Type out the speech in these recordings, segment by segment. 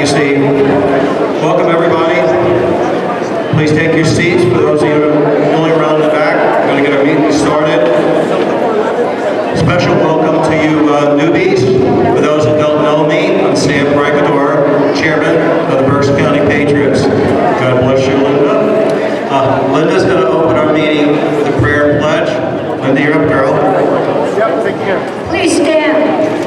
you, Steve. Welcome, everybody. Please take your seats. For those of you milling around in the back, we're going to get our meeting started. Special welcome to you newbies. For those that don't know me, I'm Sam Bragador, Chairman of the Berks County Patriots. God bless you, Linda. Linda's going to open our meeting with a prayer and pledge. Linda, you're up, girl. Yep, take care. Please stand.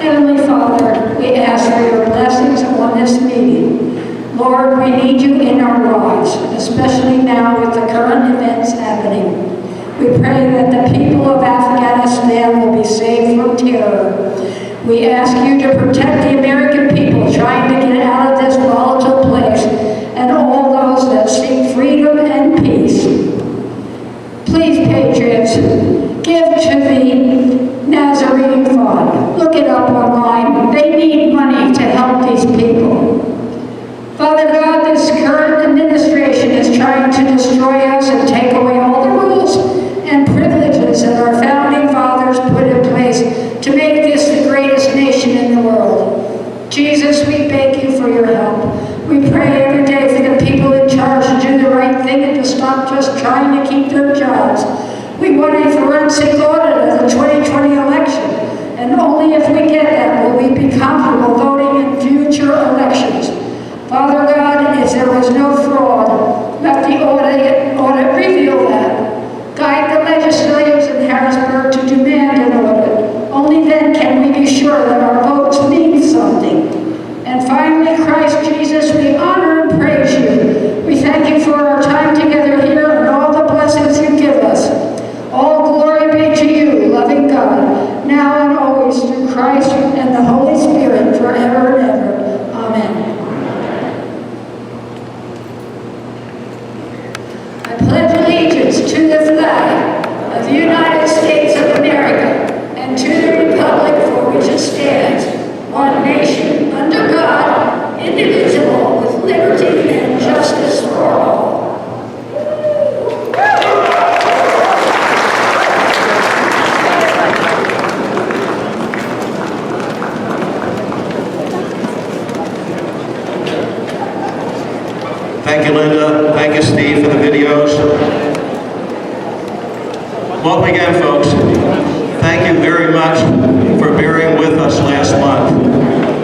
Heavenly Father, we ask for your blessings on this meeting. Lord, we need you in our lives, especially now with the current events happening. We pray that the people of Afghanistan will be saved from terror. We ask you to protect the American people trying to get out of this volatile place and all those that seek freedom and peace. Please, Patriots, give to the Nazarene Fund. Look it up online. They need money to help these people. Father God, this current administration is trying to destroy us and take away all the rules and privileges that our founding fathers put in place to make this the greatest nation in the world. Jesus, we beg you for your help. We pray every day for the people in charge to do the right thing and to stop just trying to keep their jobs. We want a forensic audit of the 2020 election, and only if we get that will we be comfortable voting in future elections. Father God, if there was no fraud, let the audit reveal that. Guide the legislators in Harrisburg to demand an audit. Only then can we be sure that our votes mean something. And finally, Christ Jesus, we honor and praise you. We thank you for our time together here and all the blessings you give us. All glory be to you, loving God, now and always through Christ and the Holy Spirit, forever and ever. Amen. I pledge allegiance to the flag of the United States of America and to the republic for which it stands, one nation, under God, indivisible, with liberty and justice for all. Thank you, Linda. Thank you, Steve, for the videos. Welcome again, folks. Thank you very much for bearing with us last month.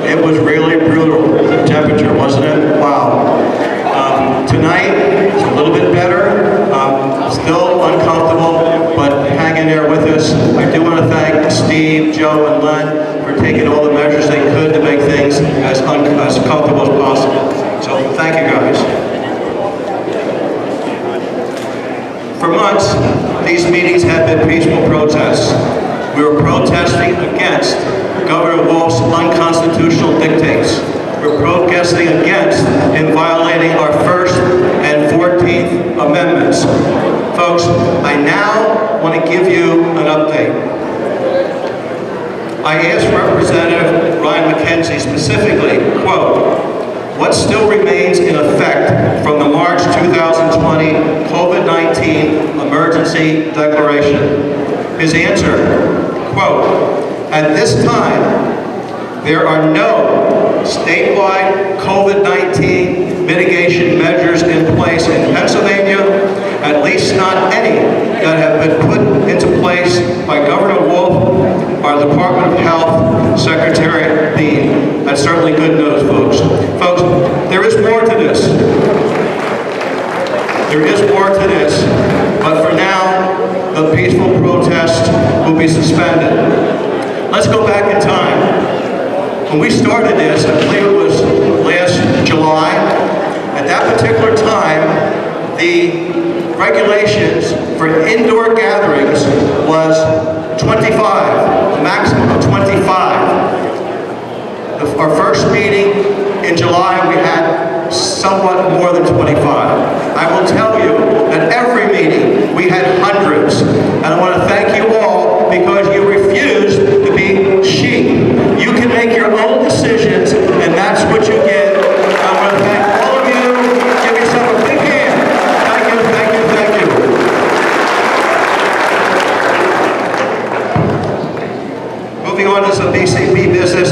It was really brutal temperature, wasn't it? Wow. Tonight, it's a little bit better. Still uncomfortable, but hang in there with us. I do want to thank Steve, Joe, and Len for taking all the measures they could to make things as comfortable as possible. So thank you, guys. For months, these meetings have been peaceful protests. We were protesting against Governor Wolf's unconstitutional dictates. We're protesting against him violating our First and 14th Amendments. Folks, I now want to give you an update. I asked Representative Ryan McKenzie specifically, quote, what still remains in effect from the March 2020 COVID-19 emergency declaration? His answer, quote, at this time, there are no statewide COVID-19 mitigation measures in place in Pennsylvania, at least not any that have been put into place by Governor Wolf, our Department of Health Secretary Dean. That's certainly good news, folks. Folks, there is more to this. There is more to this, but for now, the peaceful protest will be suspended. Let's go back in time. When we started this, I believe it was last July, at that particular time, the regulations for indoor gatherings was 25, a maximum of 25. Our first meeting in July, we had somewhat more than 25. I will tell you that every meeting, we had hundreds. And I want to thank you all because you refused to be sheep. You can make your own decisions, and that's what you get. I want to thank all of you. Give yourself a big hand. Thank you, thank you, thank you. on as a BCP business.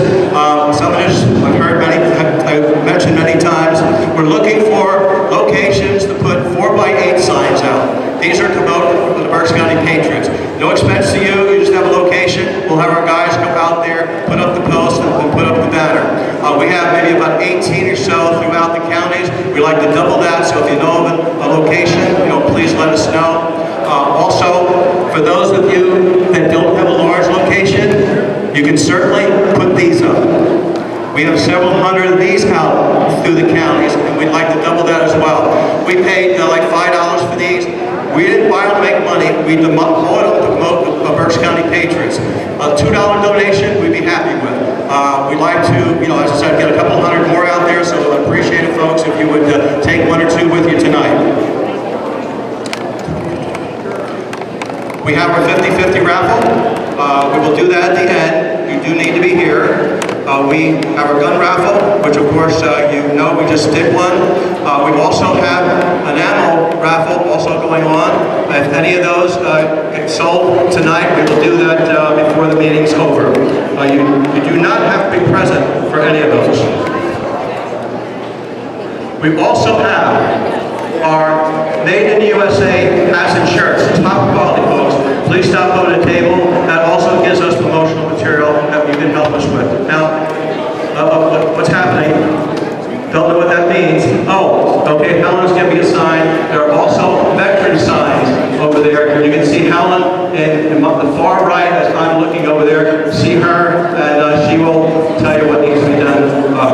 Some of this I've heard I've mentioned many times. We're looking for locations to put 4x8 signs out. These are to promote the Berks County Patriots. No expense to you. You just have a location. We'll have our guys go out there, put up the post, and put up the banner. We have maybe about 18 or so throughout the counties. We like to double that. So if you know of a location, please let us know. Also, for those of you that don't have a large location, you can certainly put these up. We have several hundred of these out through the counties, and we'd like to double that as well. We paid like $5 for these. We didn't buy them to make money. We bought them to promote the Berks County Patriots. A $2 donation we'd be happy with. We'd like to, as I said, get a couple hundred more out there, so I'd appreciate it, folks, if you would take one or two with you tonight. We have our 50-50 raffle. We will do that at the end. You do need to be here. We have our gun raffle, which of course we just did one. We also have an ammo raffle also going on. If any of those get sold tonight, we will do that before the meeting's over. You do not have to be present for any of those. We also have our Made in the USA hats and shirts, top quality, folks. Please stop over the table. That also gives us promotional material that you can help us with. Now, what's happening? Don't know what that means. Oh, okay, Helen's giving me a sign. There are also veteran signs over there. You can see Helen in the far right as I'm looking over there. See her, and she will tell you what needs to be done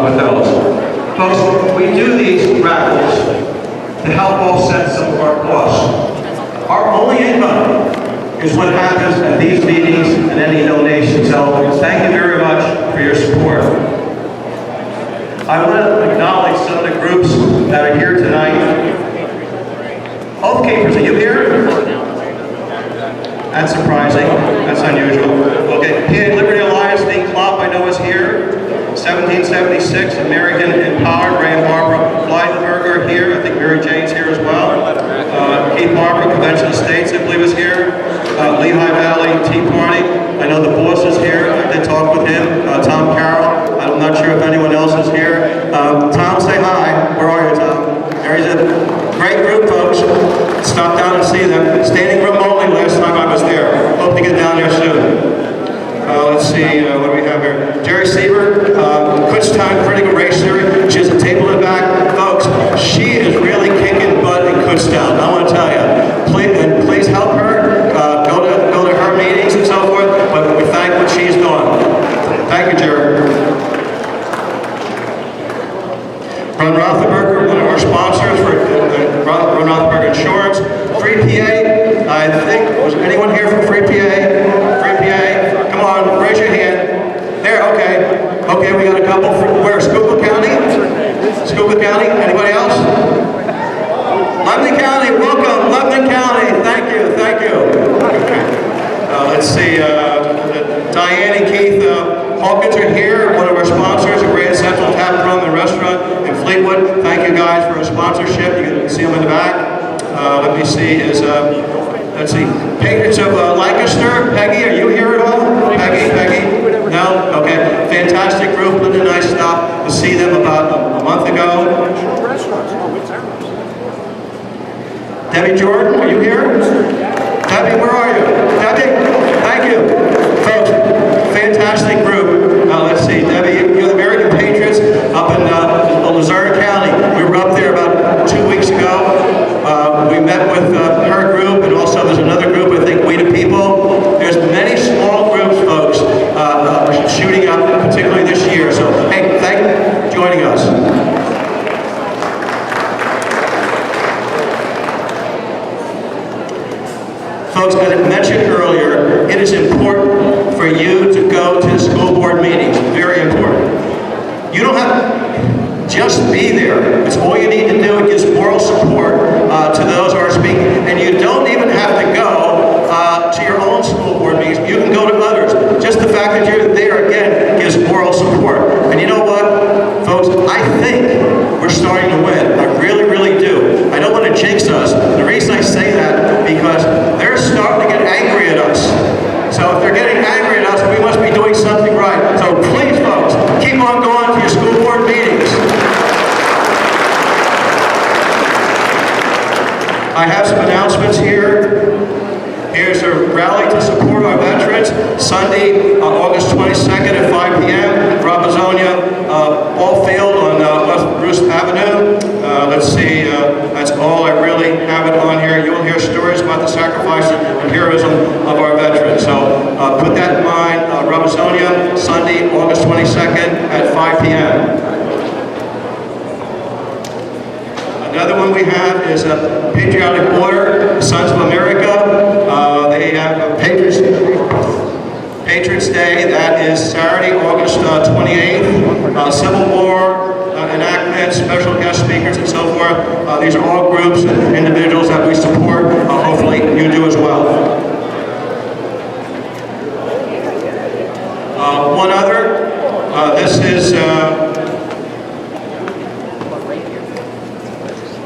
with those. Folks, we do these raffles to help offset some of our costs. Our only income is what happens at these meetings and any donations. So thank you very much for your support. I want to acknowledge some of the groups that are here tonight. Oath Keepers, are you here? That's surprising. That's unusual. Okay, PA Liberty Alliance, Dean Klopp, I know is here. 1776, American Empowered, Ray and Barbara Leidenberg are here. I think Mary Jane's here as well. Keith Barber, Convention of States, I believe is here. Lehigh Valley Tea Party. I know the boss is here. I did talk with him. Tom Carroll. I'm not sure if anyone else is here. Tom, say hi. Where are you, Tom? There he's a great group, folks. Stop down and see them. Standing room only last time I was there. Hope to get down there soon. Let's see, what do we have here? Jerry Sieber, Kutztown Critical Race Series. She has a table in the back. Folks, she is really kicking butt in Kutztown. I want to tell you. Please help her. Go to her meetings and so forth. But we thank what she's doing. Thank you, Jerry. Ron Rothenberger, one of our sponsors for Ron Rothenberger Insurance. Free PA, I think, was anyone here from Free PA? Free PA? Come on, raise your hand. There, okay. Okay, we got a couple from, where, Schuylkill County? Schuylkill County, anybody else? Lebanon County, welcome, Lebanon County, thank you, thank you. Okay. Let's see, Diane and Keith Hawkins are here, one of our sponsors, a Grand Central Tap Room and Restaurant in Fleetwood. Thank you guys for a sponsorship. You can see them in the back. Let me see, let's see, Patriots of Lancaster. Peggy, are you here at all? Peggy? No? Okay. Fantastic group. Linda and I stopped to see them about a month ago. Debbie Jordan, are you here? Debbie, where are you? Debbie, thank you. Folks, fantastic group. Let's see, Debbie, you're the American Patriots up in Luzerne County. We were up there about 2 weeks ago. We met with her group, and also there's another group, I think, We the People. There's many small groups, folks, shooting up, particularly this year. So, hey, thank you for joining us. Folks, as I mentioned earlier, it is important for you to go to the school board meetings. Very important. You don't have to just be there. It's all you need to do. It gives moral support to those who are speaking. And you don't even have to go to your own school board meetings. You can go to others. Just the fact that you're there, again, gives moral support. And you know what, folks? I think we're starting to win. I really, really do. I don't want to jinx us. The reason I say that, because they're starting to get angry at us. So if they're getting angry at us, we must be doing something Here's a rally to support our veterans, Sunday, August 22nd at 5 p.m. Rapazonia Ball Field on West Bruce Avenue. Let's see, that's all I really have it on here. You'll hear stories about the sacrifice and heroism of our veterans. So put that in mind, Rapazonia, Sunday, August 22nd at 5 p.m. Another one we have is a Patriotic Order, Sons of America. They have a Patriots Day. That is Saturday, August 28th. Civil War enactments, special guest speakers, and so forth. These are all groups and individuals that we support. Hopefully you do as well. One other. This is...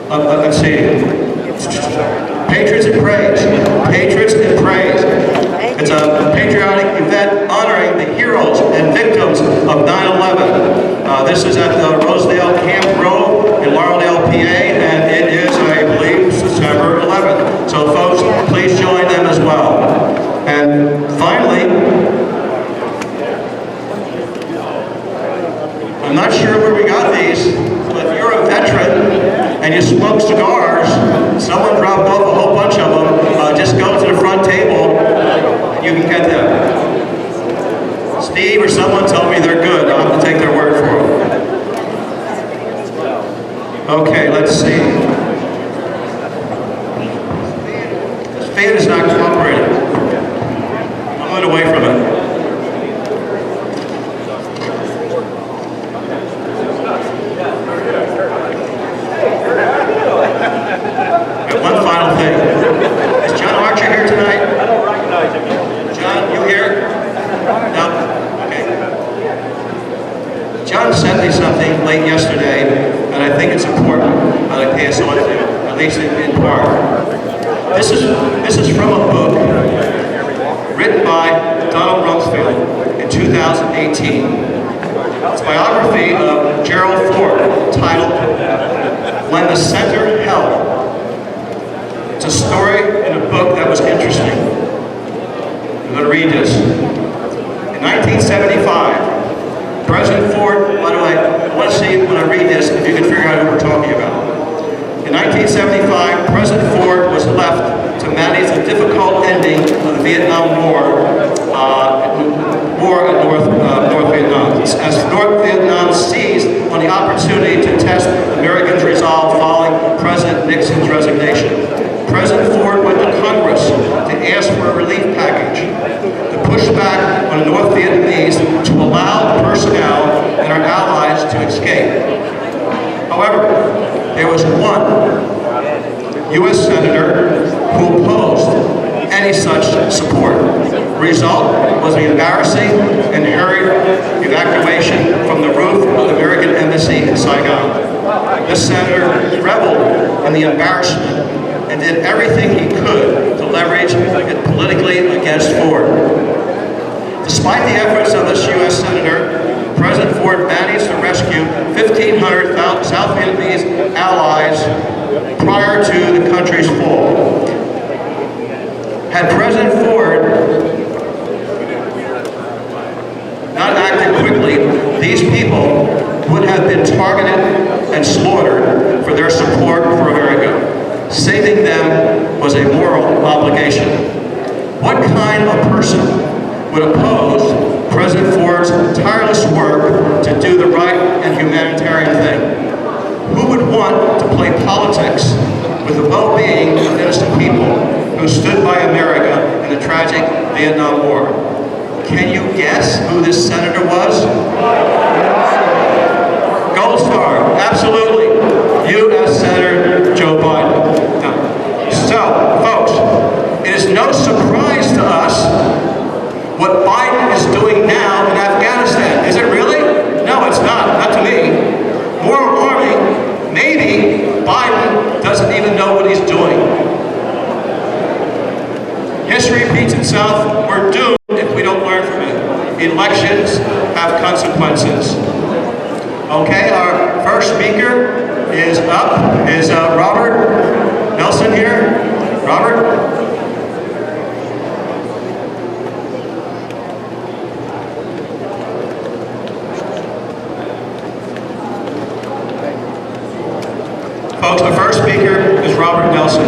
let's see. Patriots and Praise. Patriots and Praise. It's a patriotic event honoring the heroes and victims of 9/11. This is at the Rosedale Camp Grove in Laurelville, PA, and it is, I believe, September 11th. So folks, please join them as well. And finally, I'm not sure where we got these, but if you're a veteran and you smoke cigars, someone dropped off a whole bunch of them, just go to the front table and you can get them. Steve or someone told me they're good. I'll have to take their word for them. Okay, let's see. This fan is not cooperating. I'm going away from it. One final thing. Is John Archer here tonight? I don't recognize him yet. John, you here? No? Okay. John sent me something late yesterday, and I think it's important that I pass on to you, at least in part. This is from a book written by Donald Rumsfeld in 2018. It's a biography of Gerald Ford titled When the Center Held. It's a story in a book that was interesting. I'm going to read this. In 1975, President Ford, by the way, I want to see when I read this if you can figure out who we're talking about. In 1975, President Ford was left to manage the difficult ending of the Vietnam War, at North Vietnam. As North Vietnam seized on the opportunity to test Americans' resolve following President Nixon's resignation. President Ford went to Congress to ask for a relief package to push back on the North Vietnamese to allow personnel and our allies to escape. However, there was one U.S. Senator who opposed any such support. The result was the embarrassing and hurried evacuation from the roof of the American Embassy in Saigon. This senator reveled in the embarrassment and did everything he could to leverage it politically against Ford. Despite the efforts of this U.S. Senator, President Ford managed to rescue 1,500 South Vietnamese allies prior to the country's fall. Had President Ford not acted quickly, these people would have been targeted and slaughtered for their support for America. Saving them was a moral obligation. What kind of person would oppose President Ford's tireless work to do the right and humanitarian thing? Who would want to play politics with the well-being of innocent people who stood by America in the tragic Vietnam War? Can you guess who this senator was? Gold Star, absolutely. U.S. Senator Joe Biden. So, folks, it is no surprise to us what Biden is doing now in Afghanistan. Is it really? No, it's not to me. More alarming, maybe Biden doesn't even know what he's doing. History repeats itself. We're doomed if we don't learn from it. Elections have consequences. Okay, our first speaker is up. Is Robert Nelson here? Robert? Nelson.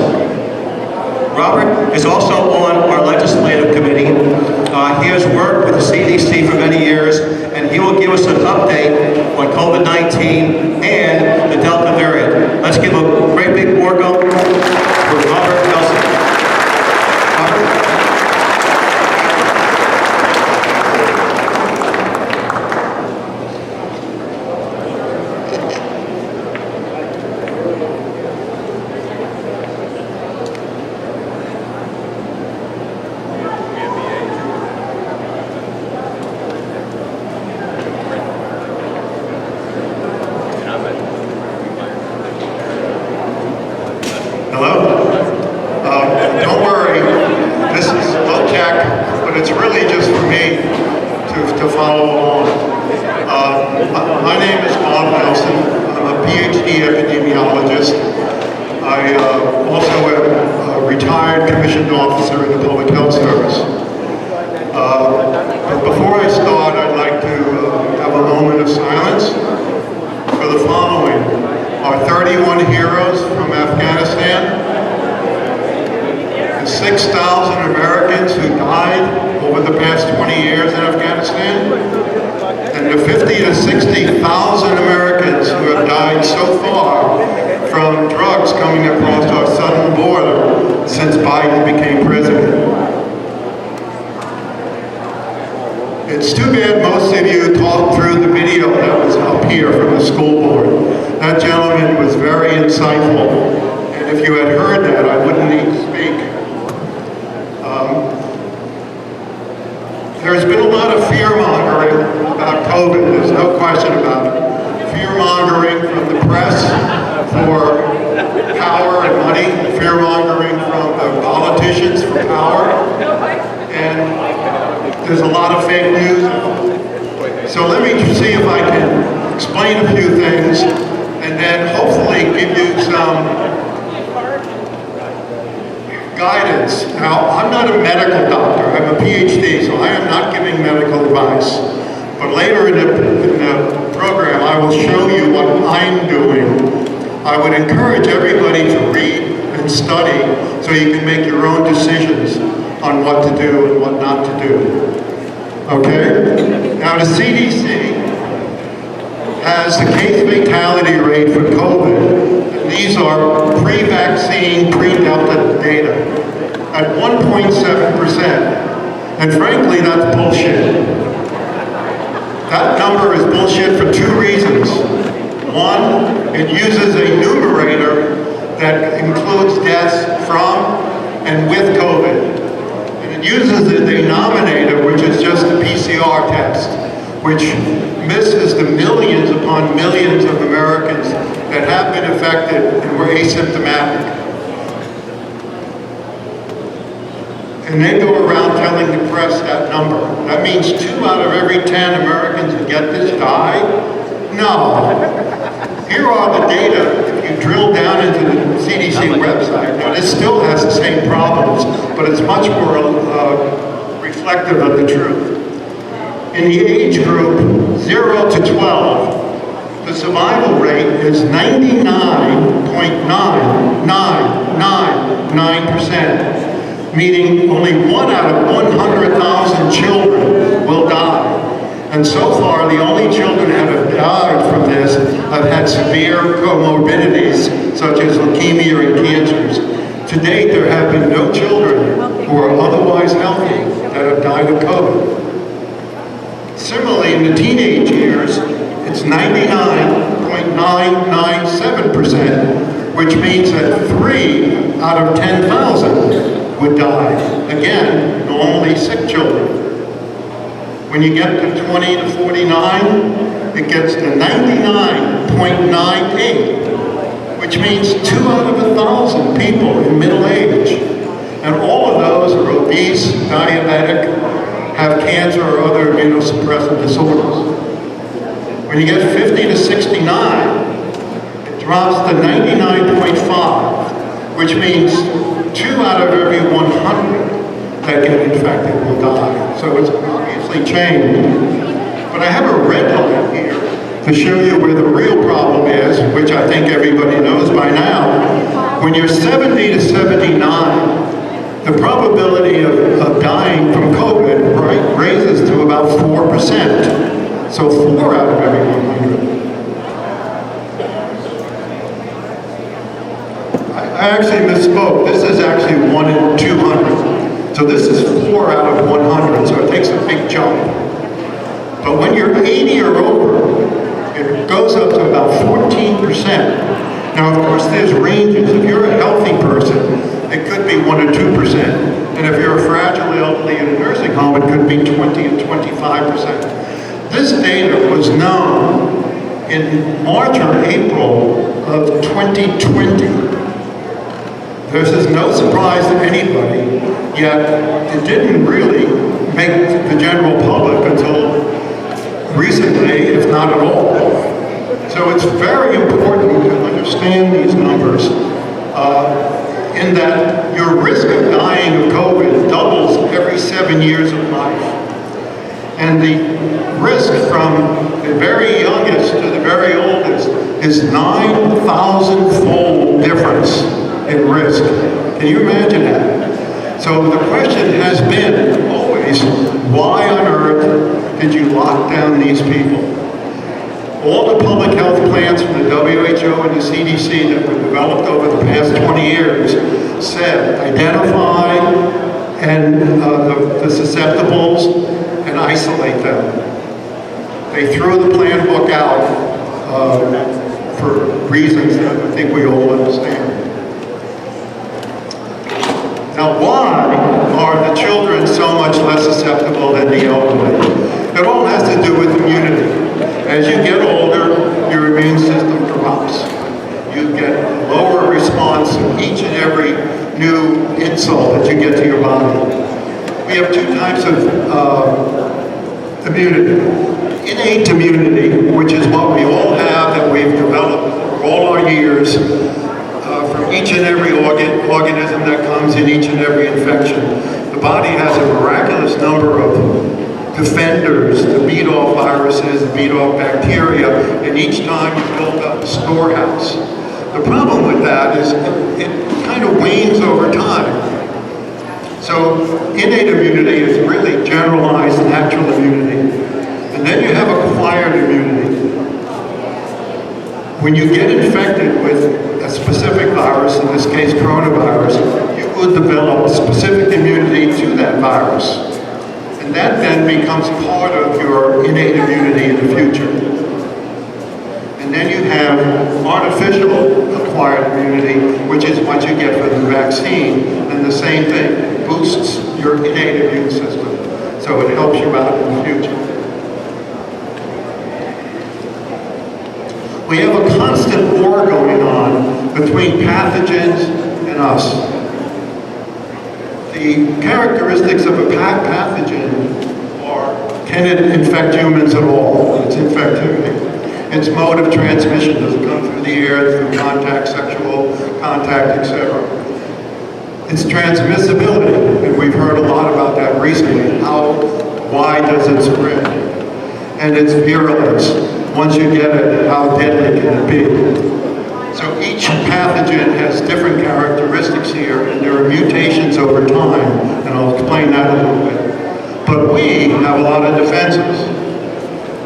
Robert is also on our legislative committee. He has worked with the CDC for many years, and he will give us an update on COVID-19 and the Delta variant. Let's give a great big welcome for Robert Nelson. Robert? It's too bad most of you talked through the video that was up here from the school board. That gentleman was very insightful, and if you had heard that, I wouldn't need to speak. There's been a lot of fear-mongering about COVID, there's no question about it. Fear-mongering from the press for power and money, fear-mongering from the politicians for power, and there's a lot of fake news. So let me see if I can explain a few things and then hopefully give you some guidance. Now, I'm not a medical doctor. I'm a PhD, so I am not giving medical advice. But later in the program, I will show you what I'm doing. I would encourage everybody to read and study so you can make your own decisions on what to do and what not to do. Okay? Now the CDC has the case fatality rate for COVID, and these are pre-vaccine, pre-Delta data, at 1.7%. And frankly, that's bullshit. That number is bullshit for two reasons. One, it uses a numerator that includes deaths from and with COVID. It uses a denominator, which is just a PCR test, which misses the millions upon millions of Americans that have been affected and were asymptomatic. And they go around telling the press that number. That means 2 out of every 10 Americans who get this die? No. Here are the data. If you drill down into the CDC website, now this still has the same problems, but it's much more reflective of the truth. In the age group 0 to 12, the survival rate is 99.9999%, meaning only 1 out of 100,000 children will die. And so far, the only children that have died from this have had severe comorbidities, such as leukemia and cancers. To date, there have been no children who are otherwise healthy that have died of COVID. Similarly, in the teenage years, it's 99.997%, which means that 3 out of 10,000 would die. Again, normally sick children. When you get to 20 to 49, it gets to 99.98, which means 2 out of 1,000 people in middle age. And all of those are obese, diabetic, have cancer or other immunosuppressive disorders. When you get 50 to 69, it drops to 99.5, which means 2 out of every 100 that get infected will die. So it's obviously changed. But I have a red line here to show you where the real problem is, which I think everybody knows by now. When you're 70 to 79, the probability of dying from COVID, right, raises to about 4%. So 4 out of every 100. I actually misspoke. This is actually 1 in 200. So this is 4 out of 100, so it takes a big jump. But when you're 80 or over, it goes up to about 14%. Now, of course, there's ranges. If you're a healthy person, it could be 1 or 2%. And if you're a fragile elderly in a nursing home, it could be 20 and 25%. This data was known in March or April of 2020. This is no surprise to anybody, yet it didn't really make the general public until recently, if not at all. So it's very important to understand these numbers in that your risk of dying of COVID doubles every 7 years of life. And the risk from the very youngest to the very oldest is 9,000-fold difference in risk. Can you imagine that? So the question has been always, why on earth did you lock down these people? All the public health plans from the WHO and the CDC that were developed over the past 20 years said identify and the susceptibles and isolate them. They threw the plan book out for reasons that I think we all understand. Now, why are the children so much less susceptible than the elderly? It all has to do with immunity. As you get older, your immune system drops. You get a lower response to each and every new insult that you get to your body. We have 2 types of immunity. Innate immunity, which is what we all have that we've developed for all our years, from each and every organism that comes in each and every infection. The body has a miraculous number of defenders to beat off viruses, beat off bacteria, and each time you build up a storehouse. The problem with that is it kind of wanes over time. So innate immunity is really generalized natural immunity. And then you have acquired immunity. When you get infected with a specific virus, in this case coronavirus, you will develop specific immunity to that virus. And that then becomes part of your innate immunity in the future. And then you have artificial acquired immunity, which is what you get from the vaccine. And the same thing, it boosts your innate immune system. So it helps you out in the future. We have a constant war going on between pathogens and us. The characteristics of a pathogen are, can it infect humans at all? Its infectivity. Its mode of transmission, does it come through the air, through contact, sexual contact, etc. Its transmissibility, and we've heard a lot about that recently. Why does it spread? And its virulence. Once you get it, how deadly can it be? So each pathogen has different characteristics here, and there are mutations over time, and I'll explain that a little bit. But we have a lot of defenses.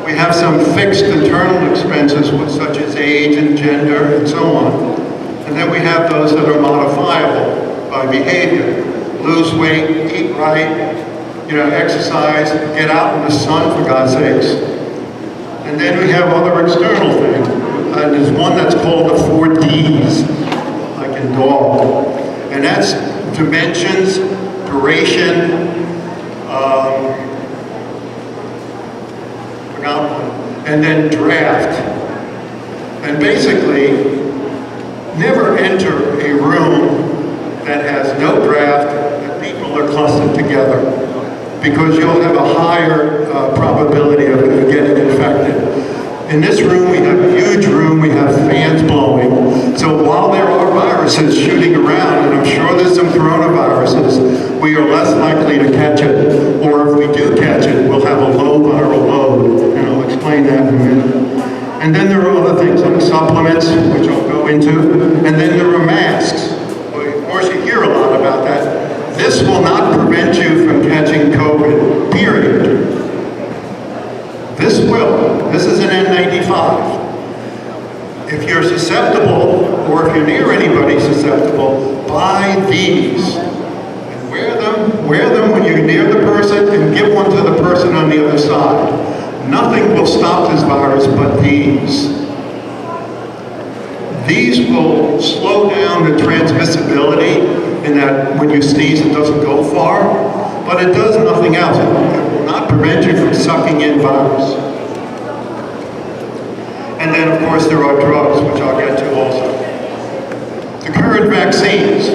We have some fixed internal expenses, such as age and gender and so on. And then we have those that are modifiable by behavior. Lose weight, eat right, exercise, get out in the sun, for God's sakes. And then we have other external things. And there's one that's called the 4 Ds, like in dog. And that's dimensions, duration, forgot one, and then draft. And basically, never enter a room that has no draft, that people are clustered together, because you'll have a higher probability of getting infected. In this room, we have a huge room, we have fans blowing. So while there are viruses shooting around, and I'm sure there's some coronaviruses, we are less likely to catch it. Or if we do catch it, we'll have a low viral load, and I'll explain that in a minute. And then there are other things like supplements, which I'll go into, and then there are masks. This will not prevent you from catching COVID, period. This will. This is an N95. If you're susceptible, or if you're near anybody susceptible, buy these. And wear them when you're near the person, and give one to the person on the other side. Nothing will stop this virus but these. These will slow down the transmissibility in that when you sneeze it doesn't go far, but it does nothing else. It will not prevent you from sucking in virus. And then of course there are drugs, which I'll get to also. The current vaccines.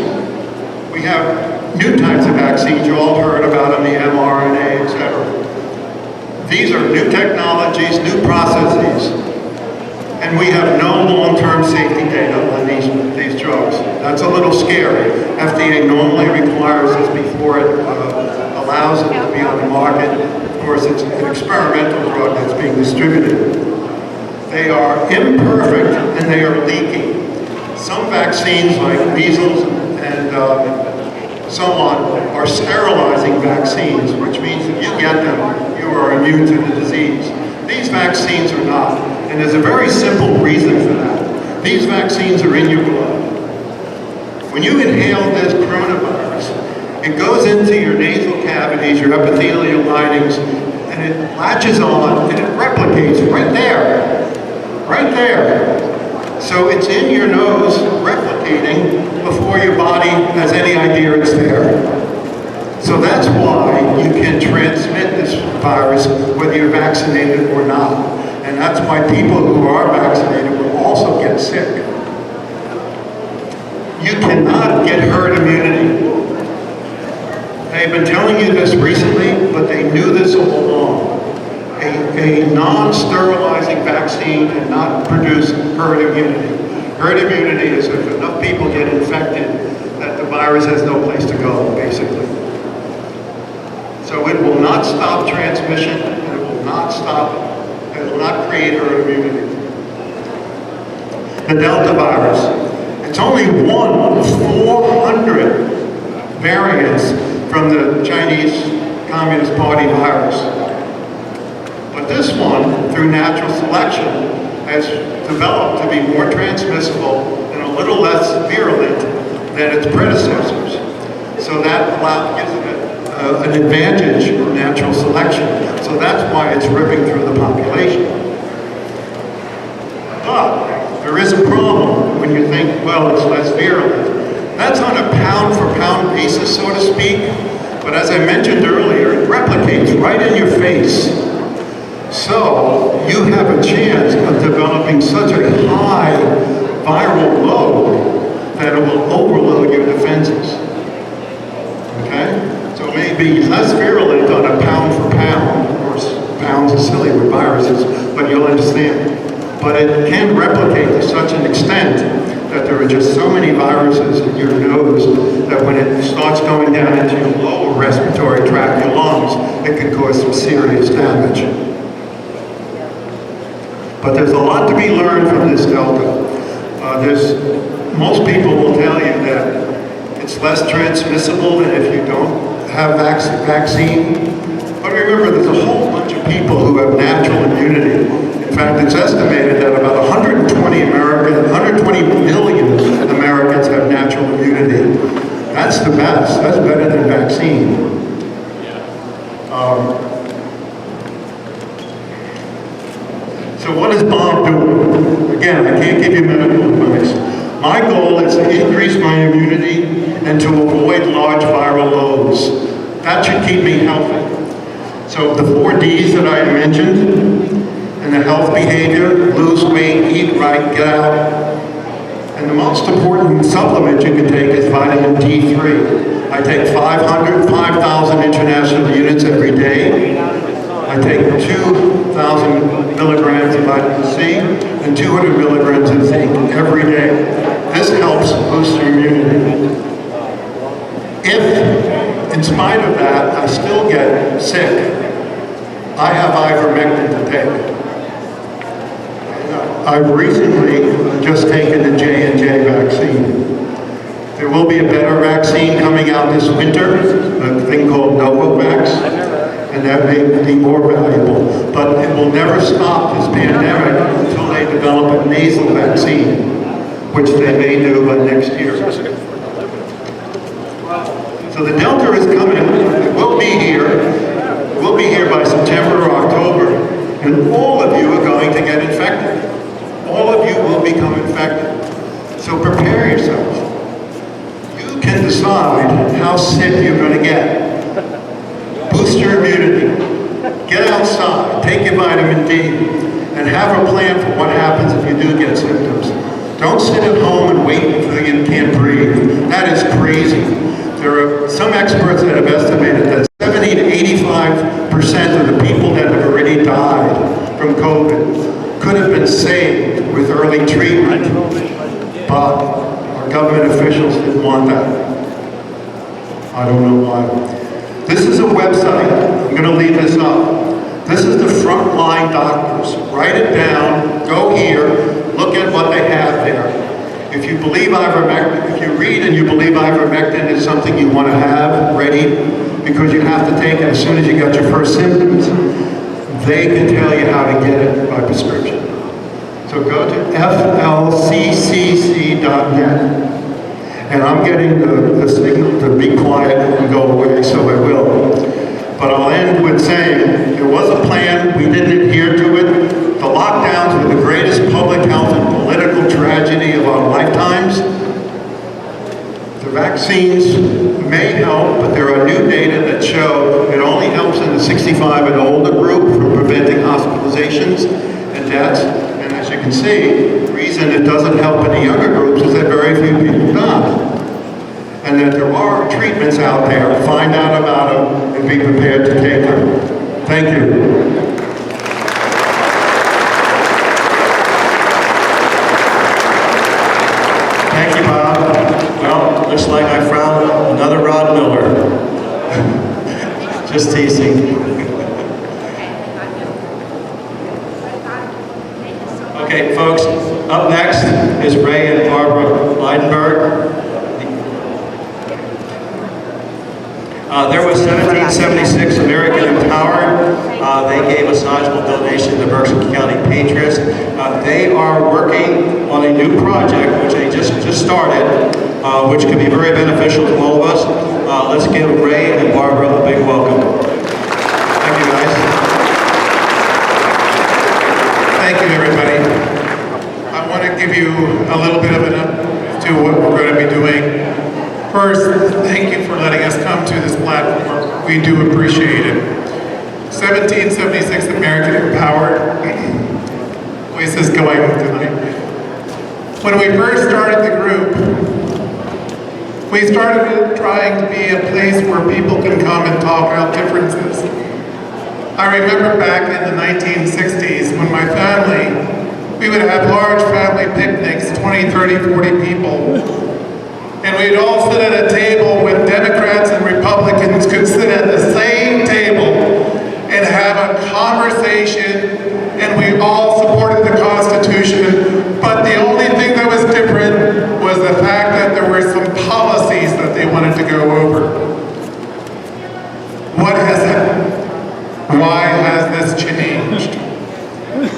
We have new types of vaccines you all heard about on the mRNA, etc. These are new technologies, new processes, and we have no long-term safety data on these drugs. That's a little scary. FDA normally requires this before it allows it to be on the market. Of course, it's an experimental drug that's being distributed. They are imperfect and they are leaky. Some vaccines like measles and so on are sterilizing vaccines, which means if you get them, you are immune to the disease. These vaccines are not, and there's a very simple reason for that. These vaccines are in your blood. When you inhale this coronavirus, it goes into your nasal cavities, your epithelial linings, and it latches on and it replicates right there. Right there. So it's in your nose, replicating, before your body has any idea it's there. So that's why you can transmit this virus whether you're vaccinated or not. And that's why people who are vaccinated will also get sick. You cannot get herd immunity. They've been telling you this recently, but they knew this all along. A non-sterilizing vaccine cannot produce herd immunity. Herd immunity is if enough people get infected that the virus has no place to go, basically. So it will not stop transmission, and it will not create herd immunity. The Delta virus. It's only one of 400 variants from the Chinese Communist Party virus. But this one, through natural selection, has developed to be more transmissible and a little less virulent than its predecessors. So that gives it an advantage of natural selection. So that's why it's ripping through the population. But there is a problem when you think, well, it's less virulent. That's on a pound-for-pound basis, so to speak. But as I mentioned earlier, it replicates right in your face. So you have a chance of developing such a high viral load that it will overload your defenses. Okay? So maybe less virulent on a pound for pound. Of course, pounds are silly with viruses, but you'll understand. But it can replicate to such an extent that there are just so many viruses in your nose that when it starts going down into your lower respiratory tract, your lungs, it can cause some serious damage. But there's a lot to be learned from this Delta. Most people will tell you that it's less transmissible than if you don't have vaccine. But remember, there's a whole bunch of people who have natural immunity. In fact, it's estimated that about 120 million Americans have natural immunity. That's the best. That's better than vaccine. So what is Bob doing? Again, I can't give you medical advice. My goal is to increase my immunity and to avoid large viral loads. That should keep me healthy. So the 4 Ds that I mentioned, and the health behavior, lose weight, eat right, get out. And the most important supplement you can take is vitamin D3. I take 5,000 international units every day. I take 2,000 milligrams of vitamin C and 200 milligrams of zinc every day. This helps boost your immunity. If, in spite of that, I still get sick, I have ivermectin to take. I've recently just taken the J&J vaccine. There will be a better vaccine coming out this winter, a thing called Novavax, and that may be more valuable. But it will never stop this pandemic until they develop a nasal vaccine, which they may do by next year. So the Delta is coming. It will be here. It will be here by September or October, and all of you are going to get infected. All of you will become infected. So prepare yourselves. You can decide how sick you're going to get. Boost your immunity. Get outside. Take your vitamin D. And have a plan for what happens if you do get symptoms. Don't sit at home and wait until you can't breathe. That is crazy. There are some experts that have estimated that 70 to 85% of the people that have already died from COVID could have been saved with early treatment. But our government officials didn't want that. I don't know why. This is a website. I'm going to leave this up. This is the frontline doctors. Write it down. Go here. Look at what they have there. If you believe ivermectin, if you read and you believe ivermectin is something you want to have ready because you have to take it as soon as you got your first symptoms, they can tell you how to get it by prescription. So go to flccc.net. And I'm getting the signal to be quiet and go away, so I will. But I'll end with saying there was a plan, we didn't adhere to it. The lockdowns were the greatest public health and political tragedy of our lifetimes. The vaccines may help, but there are new data that show it only helps in the 65 and older group from preventing hospitalizations and deaths. And as you can see, the reason it doesn't help in the younger groups is that very few people die. And that there are treatments out there. Find out about them and be prepared to take them. Thank you. Thank you, Bob. Well, looks like I found another Rod Miller. Just teasing. Okay, folks, up next is Ray and Barbara Leidenberg. There was 1776 American Empowered. They gave a sizable donation to Berkshire County Patriots. They are working on a new project, which they just started, which could be very beneficial to all of us. Let's give Ray and Barbara a big welcome. Thank you, guys. Thank you, everybody. I want to give you a little bit of an update to what we're going to be doing. First, thank you for letting us come to this platform. We do appreciate it. 1776 American Empowered. Where's this going tonight? When we first started the group, we started trying to be a place where people can come and talk out differences. I remember back in the 1960s when my family, we would have large family picnics, 20, 30, 40 people. And we'd all sit at a table when Democrats and Republicans could sit at the same table and have a conversation, and we all supported the Constitution, but the only thing that was different was the fact that there were some policies that they wanted to go over. What has happened? Why has this changed?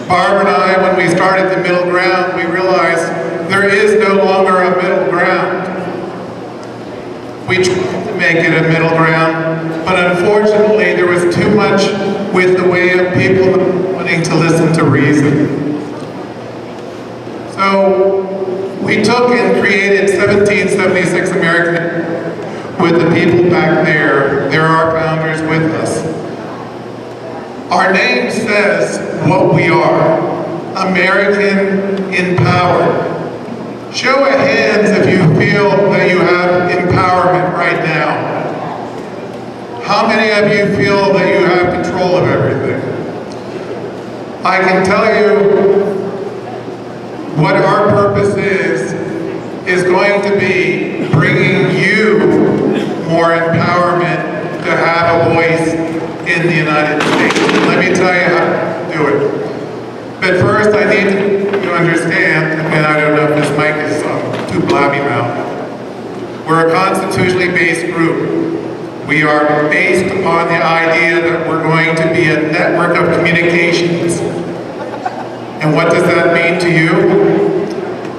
Barbara and I, when we started the middle ground, we realized there is no longer a middle ground. We tried to make it a middle ground, but unfortunately there was too much with the way of people wanting to listen to reason. So we took and created 1776 American with the people back there. They're our founders with us. Our name says what we are, American Empowered. Show of hands if you feel that you have empowerment right now. How many of you feel that you have control of everything? I can tell you what our purpose is going to be bringing you more empowerment to have a voice in the United States. Let me tell you how to do it. But first, I need to understand, and I don't know if this mic is too blabby mouth. We're a constitutionally based group. We are based upon the idea that we're going to be a network of communications. And what does that mean to you?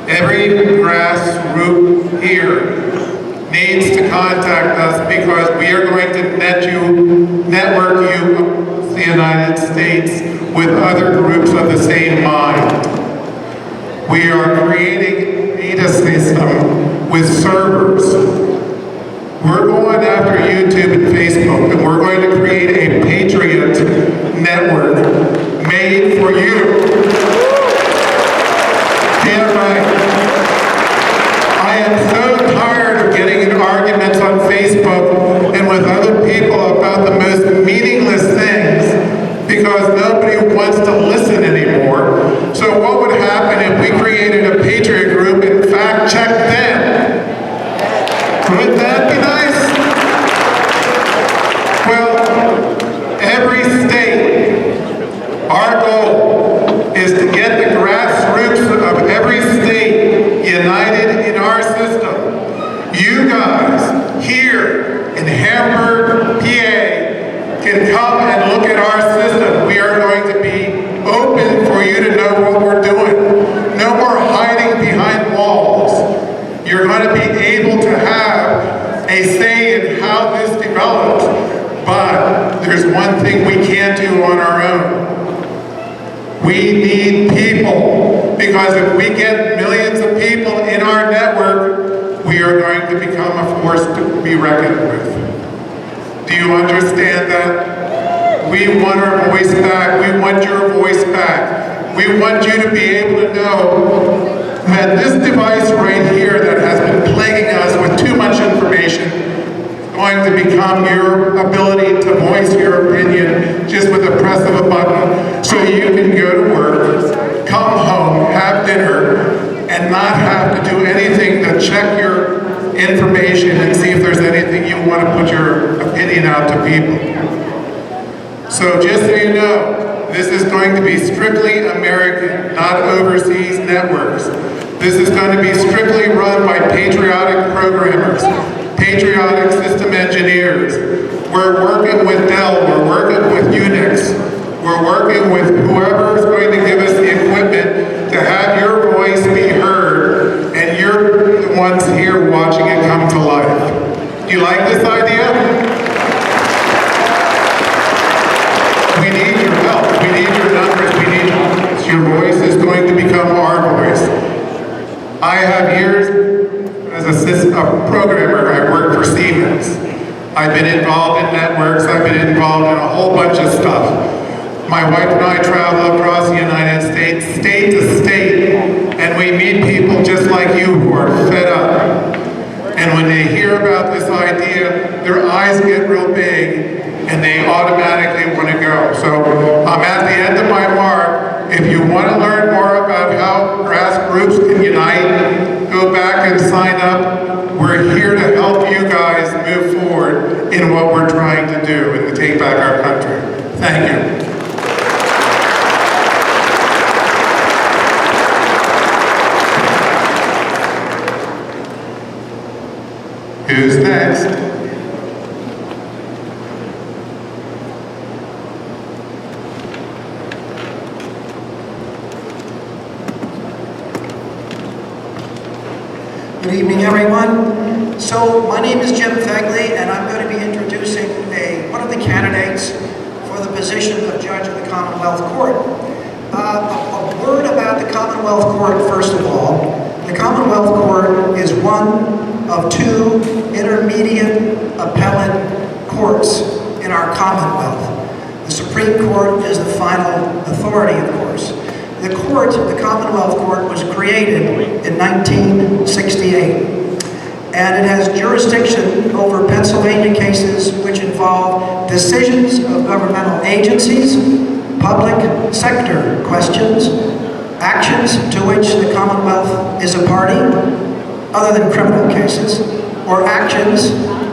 Every grassroots here needs to contact us because we are going to network you across the United States with other groups of the same mind. We are creating a data system with servers. We're going after YouTube and Facebook, and we're going to create a Patriot network made for you. Damn right. I am so tired of getting in arguments on Facebook and with other people about the most meaningless things because nobody wants to listen anymore. So what would happen if we created a Patriot group and fact-checked them? Wouldn't that be nice? Well, every state, our goal is to get the grassroots of every state united in our system. You guys here in Hamburg, PA, can come and look at our system. We are going to be open for you to know what we're doing. No more hiding behind walls. You're going to be able to have a say in how this develops. But there's one thing we can't do on our own. We need people, because if we get millions of people in our network, we are going to become a force to be reckoned with. Do you understand that? We want our voice back. We want your voice back. We want you to be able to know that this device right here that has been plaguing us with too much information is going to become your ability to voice your opinion just with the press of a button, so you can go to work, come home, have dinner, and not have to do anything to check your information and see if there's anything you want to put your opinion out to people. So just so you know, this is going to be strictly American, not overseas networks. This is going to be strictly run by patriotic programmers, patriotic system engineers. We're working with Dell, we're working with Unix, we're working with whoever is going to give us the equipment to have your voice be heard, and you're the ones here watching it come to life. Do you like this idea? We need your help, we need your numbers, we need your voice is going to become our voice. I have years as a programmer. I worked for Siemens. I've been involved in networks, I've been involved in a whole bunch of stuff. My wife and I travel across the United States, state to state, and we meet people just like you who are fed up. And when they hear about this idea, their eyes get real big, and they automatically want to go. So I'm at the end of my mark. If you want to learn more about how grassroots can unite, go back and sign up. We're here to help you guys move forward in what we're trying to do and to take back our country. Thank you. Who's next? Good evening, everyone. So my name is Jim Fegley, and I'm going to be introducing one of the candidates for the position of Judge of the Commonwealth Court. A word about the Commonwealth Court, first of all. The Commonwealth Court is one of two intermediate appellate courts in our Commonwealth. The Supreme Court is the final authority, of course. The Commonwealth Court, was created in 1968, and it has jurisdiction over Pennsylvania cases which involve decisions of governmental agencies, public sector questions, actions to which the Commonwealth is a party, other than criminal cases, or actions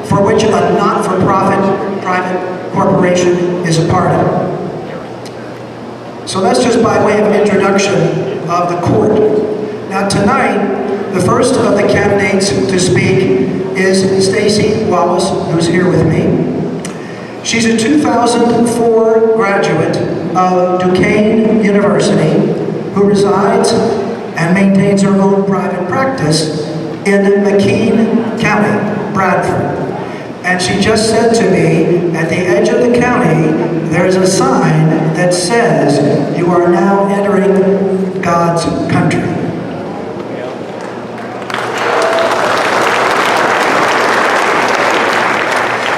for which a not-for-profit private corporation is a party. So that's just by way of introduction of the court. Now tonight, The first of the candidates to speak is Stacy Wallace, who's here with me. She's a 2004 graduate of Duquesne University who resides and maintains her own private practice in McKean County, Bradford. And she just said to me, at the edge of the county, there's a sign that says, "You are now entering God's country."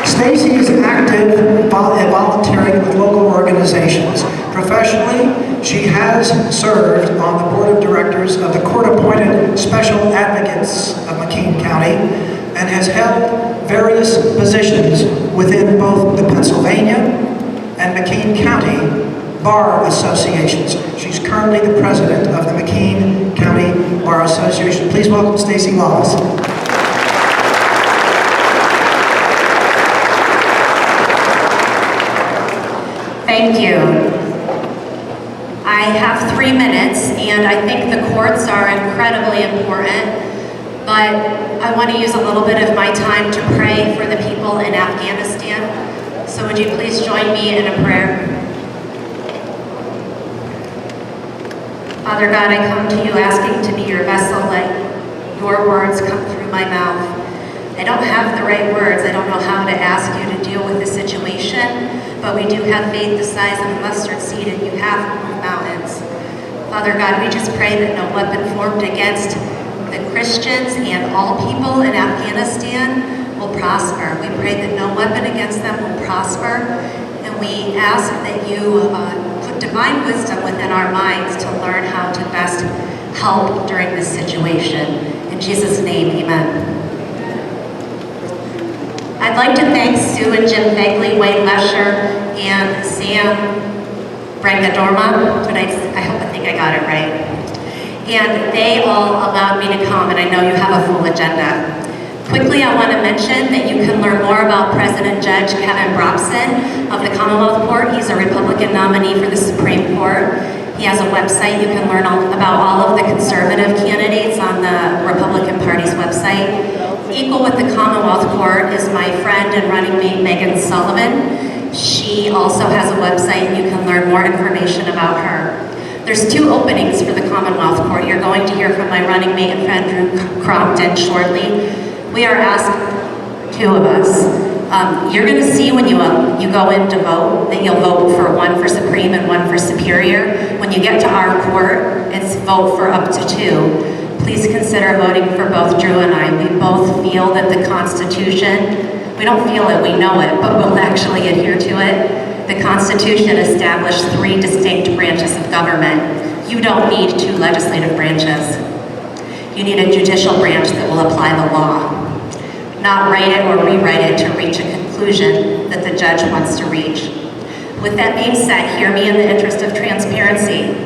Stacy is active volunteering with local organizations. Professionally, she has served on the board of directors of the court-appointed Special Advocates of McKean County and has held various positions within both the Pennsylvania and McKean County Bar Associations. She's currently the president of the McKean County Bar Association. Please welcome Stacy Wallace. Thank you. I have 3 minutes, and I think the courts are incredibly important, but I want to use a little bit of my time to pray for the people in Afghanistan. So would you please join me in a prayer? Father God, I come to you asking to be your vessel, let your words come through my mouth. I don't have the right words. I don't know how to ask you to deal with the situation, but we do have faith the size of a mustard seed, and you have moved mountains. Father God, we just pray that no weapon formed against the Christians and all people in Afghanistan will prosper. We pray that no weapon against them will prosper, and we ask that you put divine wisdom within our minds to learn how to best help during this situation. In Jesus' name, amen. I'd like to thank Sue and Jim Fegley, Wayne Lesher, and Sam Brangadorma. I think I got it right. And they all allowed me to come, and I know you have a full agenda. Quickly, I want to mention that you can learn more about President Judge Kevin Brobson of the Commonwealth Court. He's a Republican nominee for the Supreme Court. He has a website. You can learn about all of the conservative candidates on the Republican Party's website. Equal with the Commonwealth Court is my friend and running mate, Megan Sullivan. She also has a website. You can learn more information about her. There's 2 openings for the Commonwealth Court. You're going to hear from my running mate and friend, Drew Crompton, shortly. We are asked, 2 of us. You're going to see when you go in to vote that you'll vote for 1 for Supreme and 1 for Superior. When you get to our court, it's vote for up to 2. Please consider voting for both Drew and I. We both feel that the Constitution, we don't feel it, we know it, but we'll actually adhere to it. The Constitution established 3 distinct branches of government. You don't need 2 legislative branches. You need a judicial branch that will apply the law, not write it or rewrite it to reach a conclusion that the judge wants to reach. With that being said, hear me in the interest of transparency.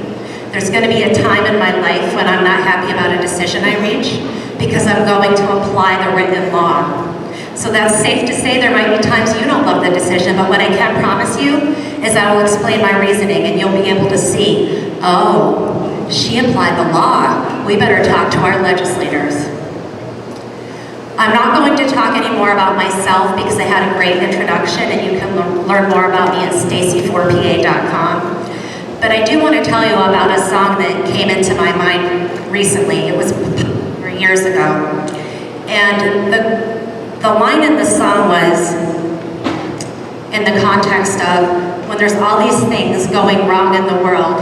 There's going to be a time in my life when I'm not happy about a decision I reach because I'm going to apply the written law. So that's safe to say there might be times you don't love the decision, but what I can promise you is I will explain my reasoning and you'll be able to see, oh, she applied the law. We better talk to our legislators. I'm not going to talk anymore about myself because I had a great introduction and you can learn more about me at stacy4pa.com. But I do want to tell you about a song that came into my mind recently. It was years ago. And the line in the song was in the context of when there's all these things going wrong in the world,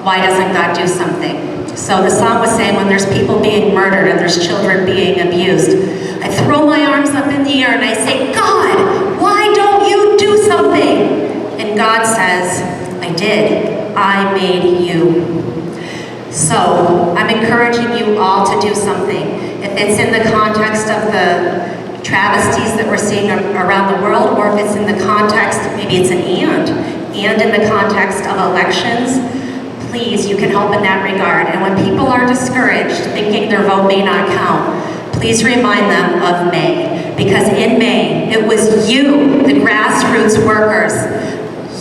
why doesn't God do something? So the song was saying when there's people being murdered and there's children being abused, I throw my arms up in the air and I say, God, why don't you do something? And God says, I did. I made you. So I'm encouraging you all to do something. If it's in the context of the travesties that we're seeing around the world, or if it's in the context, maybe it's an and in the context of elections, please, you can help in that regard. And when people are discouraged, thinking their vote may not count, please remind them of May. Because in May, it was you, the grassroots workers,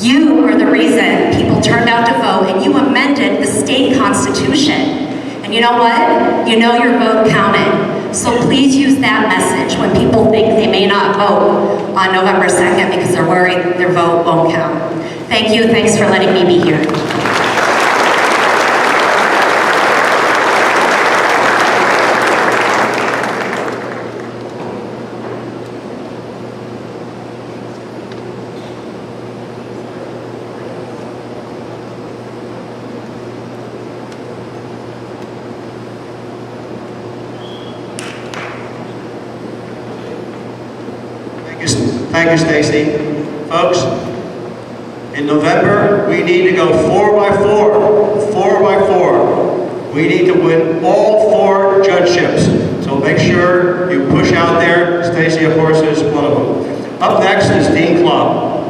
you are the reason people turned out to vote, and you amended the state constitution. And you know what? You know your vote counted. So please use that message when people think they may not vote on November 2nd because they're worried their vote won't count. Thank you. Thanks for letting me be here. Thank you, Stacy. Folks, in November, we need to go 4x4. 4x4. We need to win all 4 judgeships. So make sure you push out there. Stacy, of course, is one of them. Up next is Dean Klopp.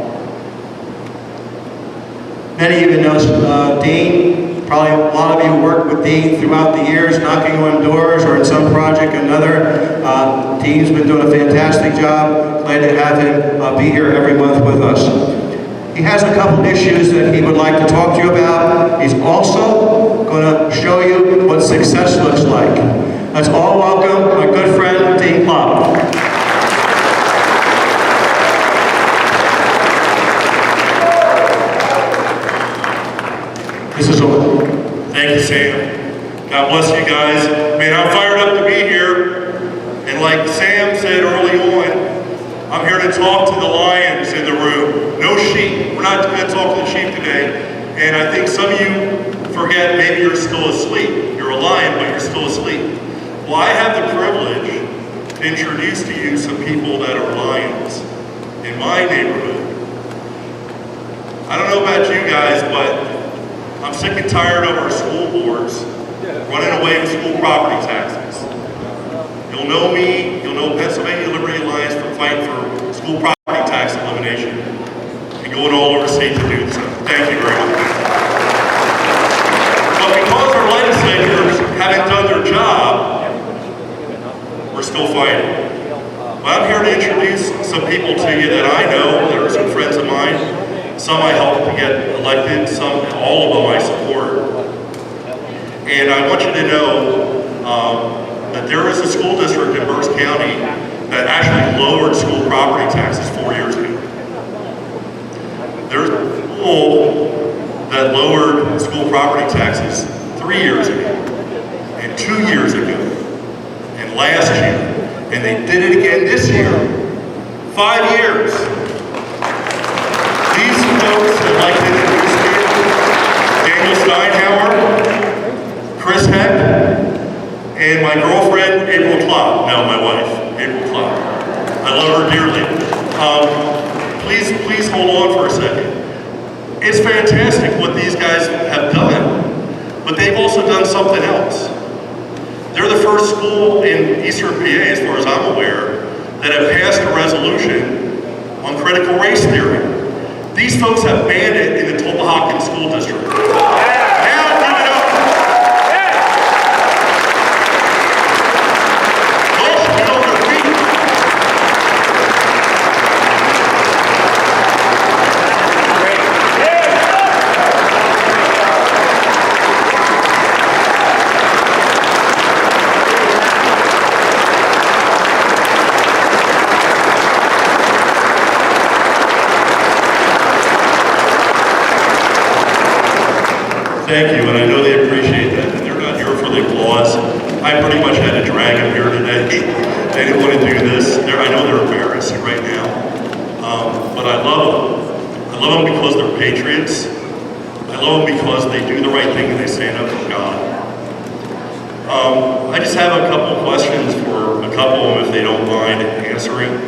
Many of you know Dean. Probably a lot of you worked with Dean throughout the years, knocking on doors or in some project or another. Dean's been doing a fantastic job. Glad to have him be here every month with us. He has a couple issues that he would like to talk to you about. He's also going to show you what success looks like. Let's all welcome my good friend, Dean Klopp. This is all. Thank you, Sam. God bless you guys. Man, I'm fired up to be here. And like Sam said early on, I'm here to talk to the lions in the room. No sheep. We're not going to talk to the sheep today. And I think some of you forget maybe you're still asleep. You're a lion, but you're still asleep. Well, I have the privilege to introduce to you some people that are lions in my neighborhood. I don't know about you guys, but I'm sick and tired of our school boards running away with school property taxes. You'll know me, you'll know Pennsylvania Liberty Alliance for fighting for school property tax elimination and going all over state to do so. Thank you very much. But because our legislators haven't done their job, we're still fighting. But I'm here to introduce some people to you that I know, that are some friends of mine. Some I helped to get elected, all of them I support. And I want you to know that there is a school district in Berks County that actually lowered school property taxes 4 years ago. There's a school that lowered school property taxes 3 years ago, and 2 years ago, and last year, and they did it again this year. 5 years. These folks that like to introduce me, Daniel Steinhauer, Chris Heck, and my girlfriend, April Klopp. No, my wife, April Klopp. I love her dearly. Please hold on for a second. It's fantastic what these guys have done, but they've also done something else. They're the first school in Eastern PA, as far as I'm aware, that have passed a resolution on critical race theory. These folks have banned it in the Tulpehocken School District. Now give it up. Y'all should get on their feet. Thank you, and I know they appreciate that, and they're not here for the applause. I pretty much had to drag them here today. They didn't want to do this. I know they're embarrassed right now, but I love them. I love them because they're patriots. I love them because they do the right thing and they stand up for God. I just have a couple questions for a couple of them, if they don't mind answering.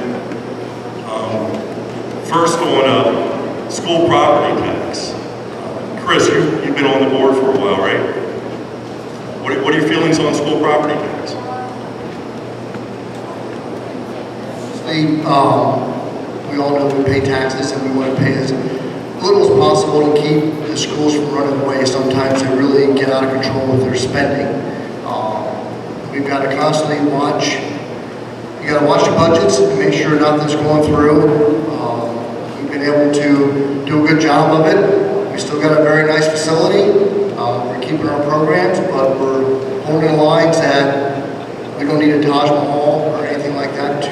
First, on school property tax. Chris, you've been on the board for a while, right? What are your feelings on school property tax? We all know we pay taxes and we want to pay as little as possible to keep the schools from running away. Sometimes they really get out of control with their spending. We've got to constantly watch. You got to watch the budgets and make sure nothing's going through. We've been able to do a good job of it. We still got a very nice facility. We're keeping our programs, but we're holding lines that we don't need a Taj Mahal or anything like that to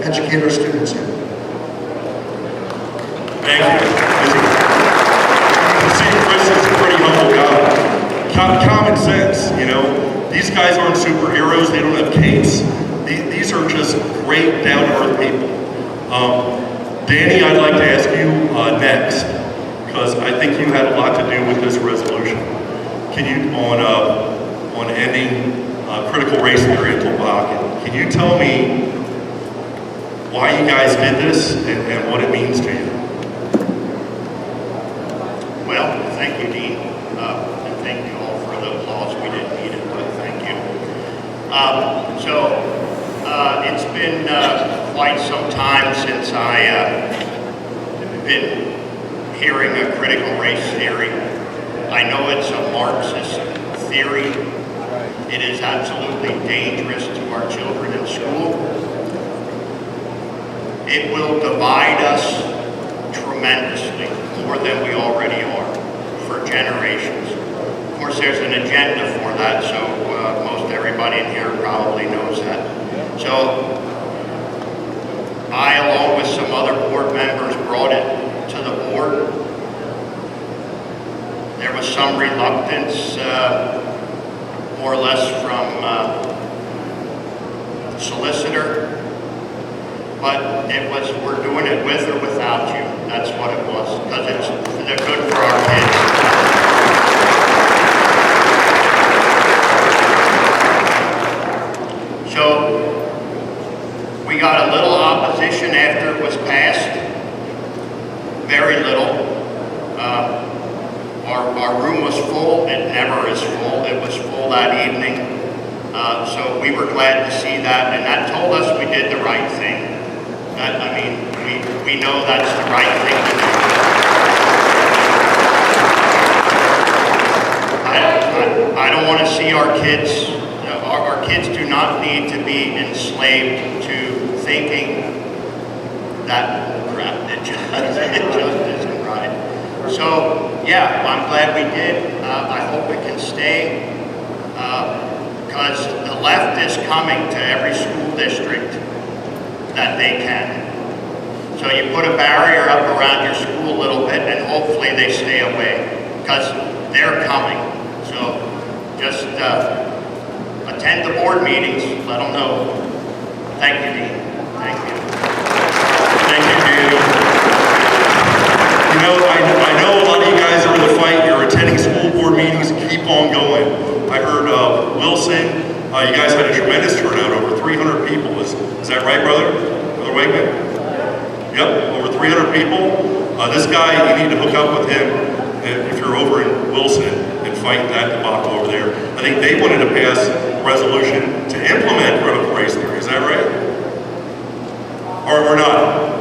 educate our students in. Thank you. You see, Chris is a pretty humble guy. Common sense, you know. These guys aren't superheroes. They don't have capes. These are just great, down-to-earth people. Danny, I'd like to ask you next, because I think you had a lot to do with this resolution. Can you, on ending critical race theory at Tobacco, can you tell me why you guys did this and what it means to you? Well, thank you, Dean, and thank you all for the applause. We didn't need it, but thank you. It's been quite some time since I've been hearing a critical race theory. I know it's a Marxist theory. It is absolutely dangerous to our children in school. It will divide us tremendously, more than we already are, for generations. Of course, there's an agenda for that, so most everybody in here probably knows that. So, I, along with some other board members, brought it to the board. There was some reluctance, more or less from the solicitor, but it was, we're doing it with or without you. That's what it was, because they're good for our kids. So, we got a little opposition after it was passed, very little. Our room was full. It never is full. It was full that evening. So we were glad to see that, and that told us we did the right thing. We know that's the right thing to do. I don't want to see our kids, our kids do not need to be enslaved to thinking that crap, it just isn't right. So, yeah, I'm glad we did. I hope it can stay, because the left is coming to every school district that they can. So you put a barrier up around your school a little bit, and hopefully they stay away, because they're coming. So just attend the board meetings, let them know. Thank you, Dean. Thank you. Thank you, Danny. You know, I know a lot of you guys are in the fight. You're attending school board meetings. Keep on going. I heard Wilson, you guys had a tremendous turnout, over 300 people. Is that right, Brother Wakeman? Yep, over 300 people. This guy, you need to hook up with him if you're over in Wilson and fight that debacle over there. I think they wanted to pass a resolution to implement critical race theory. Is that right? Or not?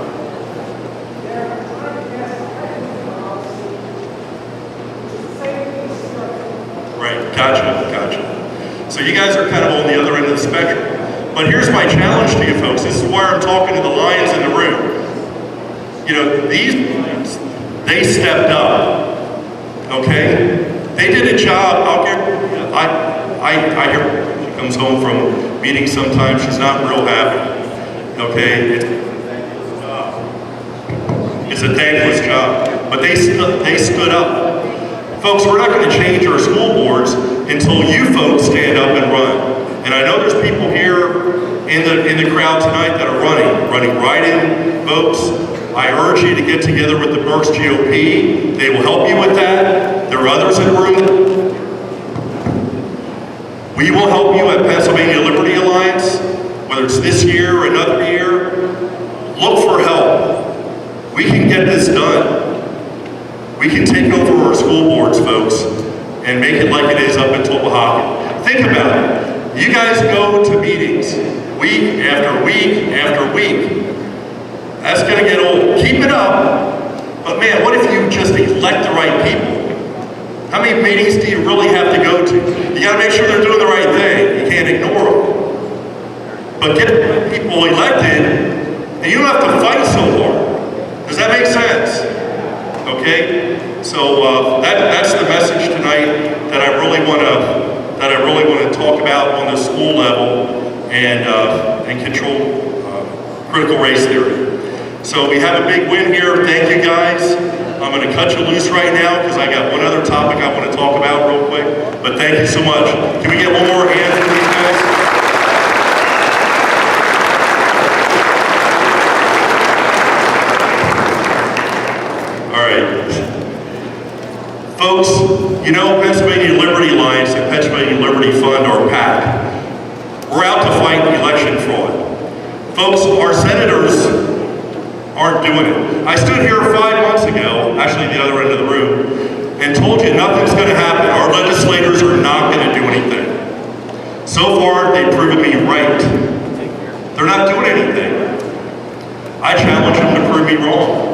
Right, gotcha. So you guys are kind of on the other end of the spectrum. But here's my challenge to you folks. This is why I'm talking to the lions in the room. You know, these lions, they stepped up, okay? They did a job. I hear she comes home from meetings sometimes, she's not real happy, okay? It's a thankless job, but they stood up. Folks, we're not going to change our school boards until you folks stand up and run. And I know there's people here in the crowd tonight that are running write-in votes. I urge you to get together with the Berks GOP. They will help you with that. There are others in the room. We will help you at Pennsylvania Liberty Alliance, whether it's this year or another year. Look for help. We can get this done. We can take over our school boards, folks, and make it like it is up in Tobacco. Think about it. You guys go to meetings week after week after week. That's going to get old. Keep it up. But man, what if you just elect the right people? How many meetings do you really have to go to? You got to make sure they're doing the right thing. You can't ignore them. But get people elected, and you don't have to fight so hard. Does that make sense? Okay? So that's the message tonight. that I really want to talk about on the school level and control critical race theory. So we have a big win here. Thank you guys. I'm going to cut you loose right now because I got one other topic I want to talk about real quick. But thank you so much. Can we get one more hand for these guys? All right. Folks, you know Pennsylvania Liberty Alliance and Pennsylvania Liberty Fund are PAC. We're out to fight election fraud. Folks, our senators aren't doing it. I stood here 5 months ago, actually the other end of the room, and told you nothing's going to happen. Our legislators are not going to do anything. So far, they've proven me right. They're not doing anything. I challenge them to prove me wrong.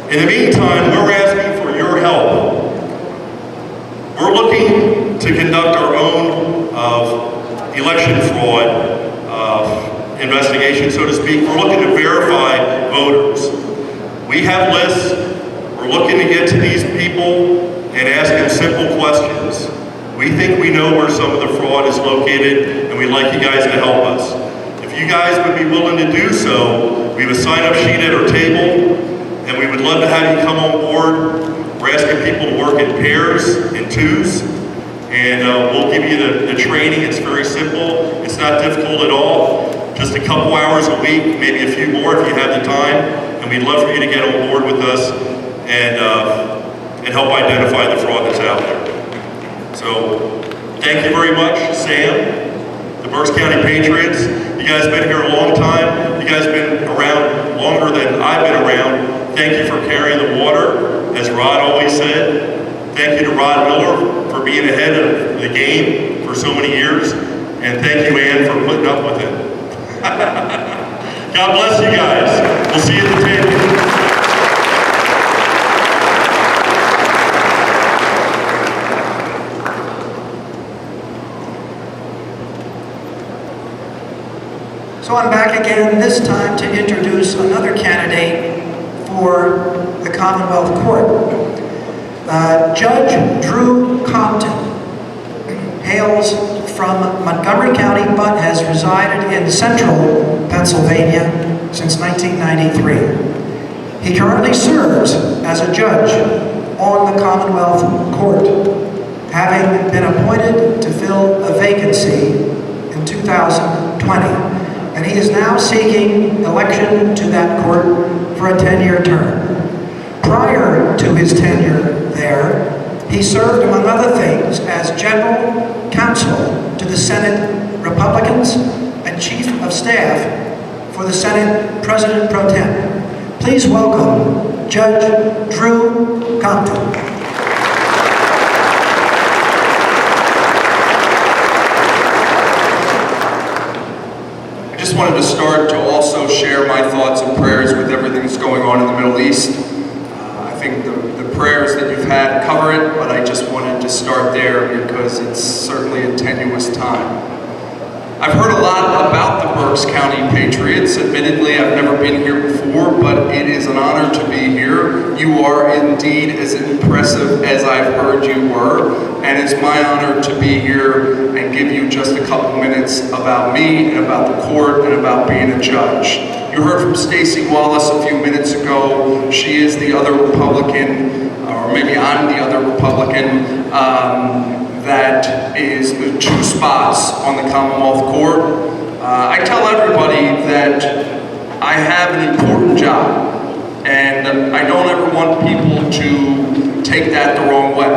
In the meantime, we're asking for your help. We're looking to conduct our own election fraud investigation, so to speak. We're looking to verify voters. We have lists. We're looking to get to these people and ask them simple questions. We think we know where some of the fraud is located, and we'd like you guys to help us. If you guys would be willing to do so, we have a sign-up sheet at our table, and we would love to have you come on board. We're asking people to work in pairs, in twos, and we'll give you the training. It's very simple. It's not difficult at all. Just a couple hours a week, maybe a few more if you have the time, and we'd love for you to get on board with us and help identify the fraud that's out there. So, thank you very much, Sam, the Berks County Patriots. You guys have been here a long time. You guys have been around longer than I've been around. Thank you for carrying the water, as Rod always said. Thank you to Rod Miller for being ahead of the game for so many years. And thank you, Ann, for putting up with it. God bless you guys. We'll see you at the table. So I'm back again, this time to introduce another candidate for the Commonwealth Court. Judge Drew Compton hails from Montgomery County but has resided in central Pennsylvania since 1993. He currently serves as a judge on the Commonwealth Court, having been appointed to fill a vacancy in 2020. And he is now seeking election to that court for a 10-year term. Prior to his tenure there, he served, among other things, as general counsel to the Senate Republicans and chief of staff for the Senate President Pro Tem. Please welcome Judge Drew Compton. I just wanted to start to also share my thoughts and prayers with everything that's going on in the Middle East. I think the prayers that you've had cover it, but I just wanted to start there because it's certainly a tenuous time. I've heard a lot about the Berks County Patriots. Admittedly, I've never been here before, but it is an honor to be here. You are indeed as impressive as I've heard you were, and it's my honor to be here and give you just a couple minutes about me and about the court and about being a judge. You heard from Stacy Wallace a few minutes ago. She is the other Republican, or maybe I'm the other Republican, that is the 2 spots on the Commonwealth Court. I tell everybody that I have an important job, and I don't ever want people to take that the wrong way.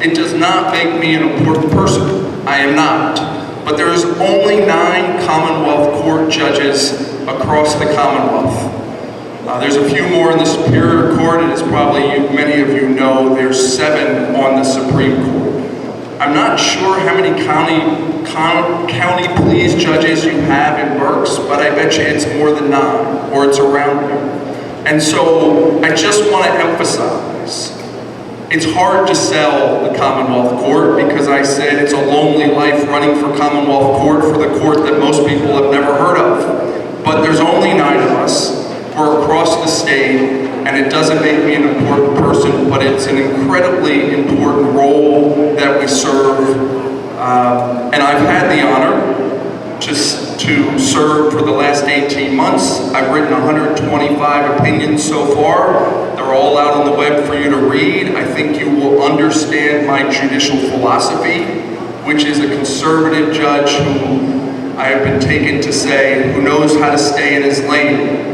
It does not make me an important person. I am not. But there's only 9 Commonwealth Court judges across the Commonwealth. There's a few more in the Superior Court, and as probably many of you know, there's 7 on the Supreme Court. I'm not sure how many county police judges you have in Berks, but I bet you it's more than 9, or it's around there. And so I just want to emphasize, it's hard to sell the Commonwealth Court because I said it's a lonely life running for Commonwealth Court for the court that most people have never heard of. But there's only 9 of us. We're across the state, and it doesn't make me an important person, but it's an incredibly important role that we serve. And I've had the honor just to serve for the last 18 months. I've written 125 opinions so far. They're all out on the web for you to read. I think you will understand my judicial philosophy, which is a conservative judge who I have been taken to say, who knows how to stay in his lane.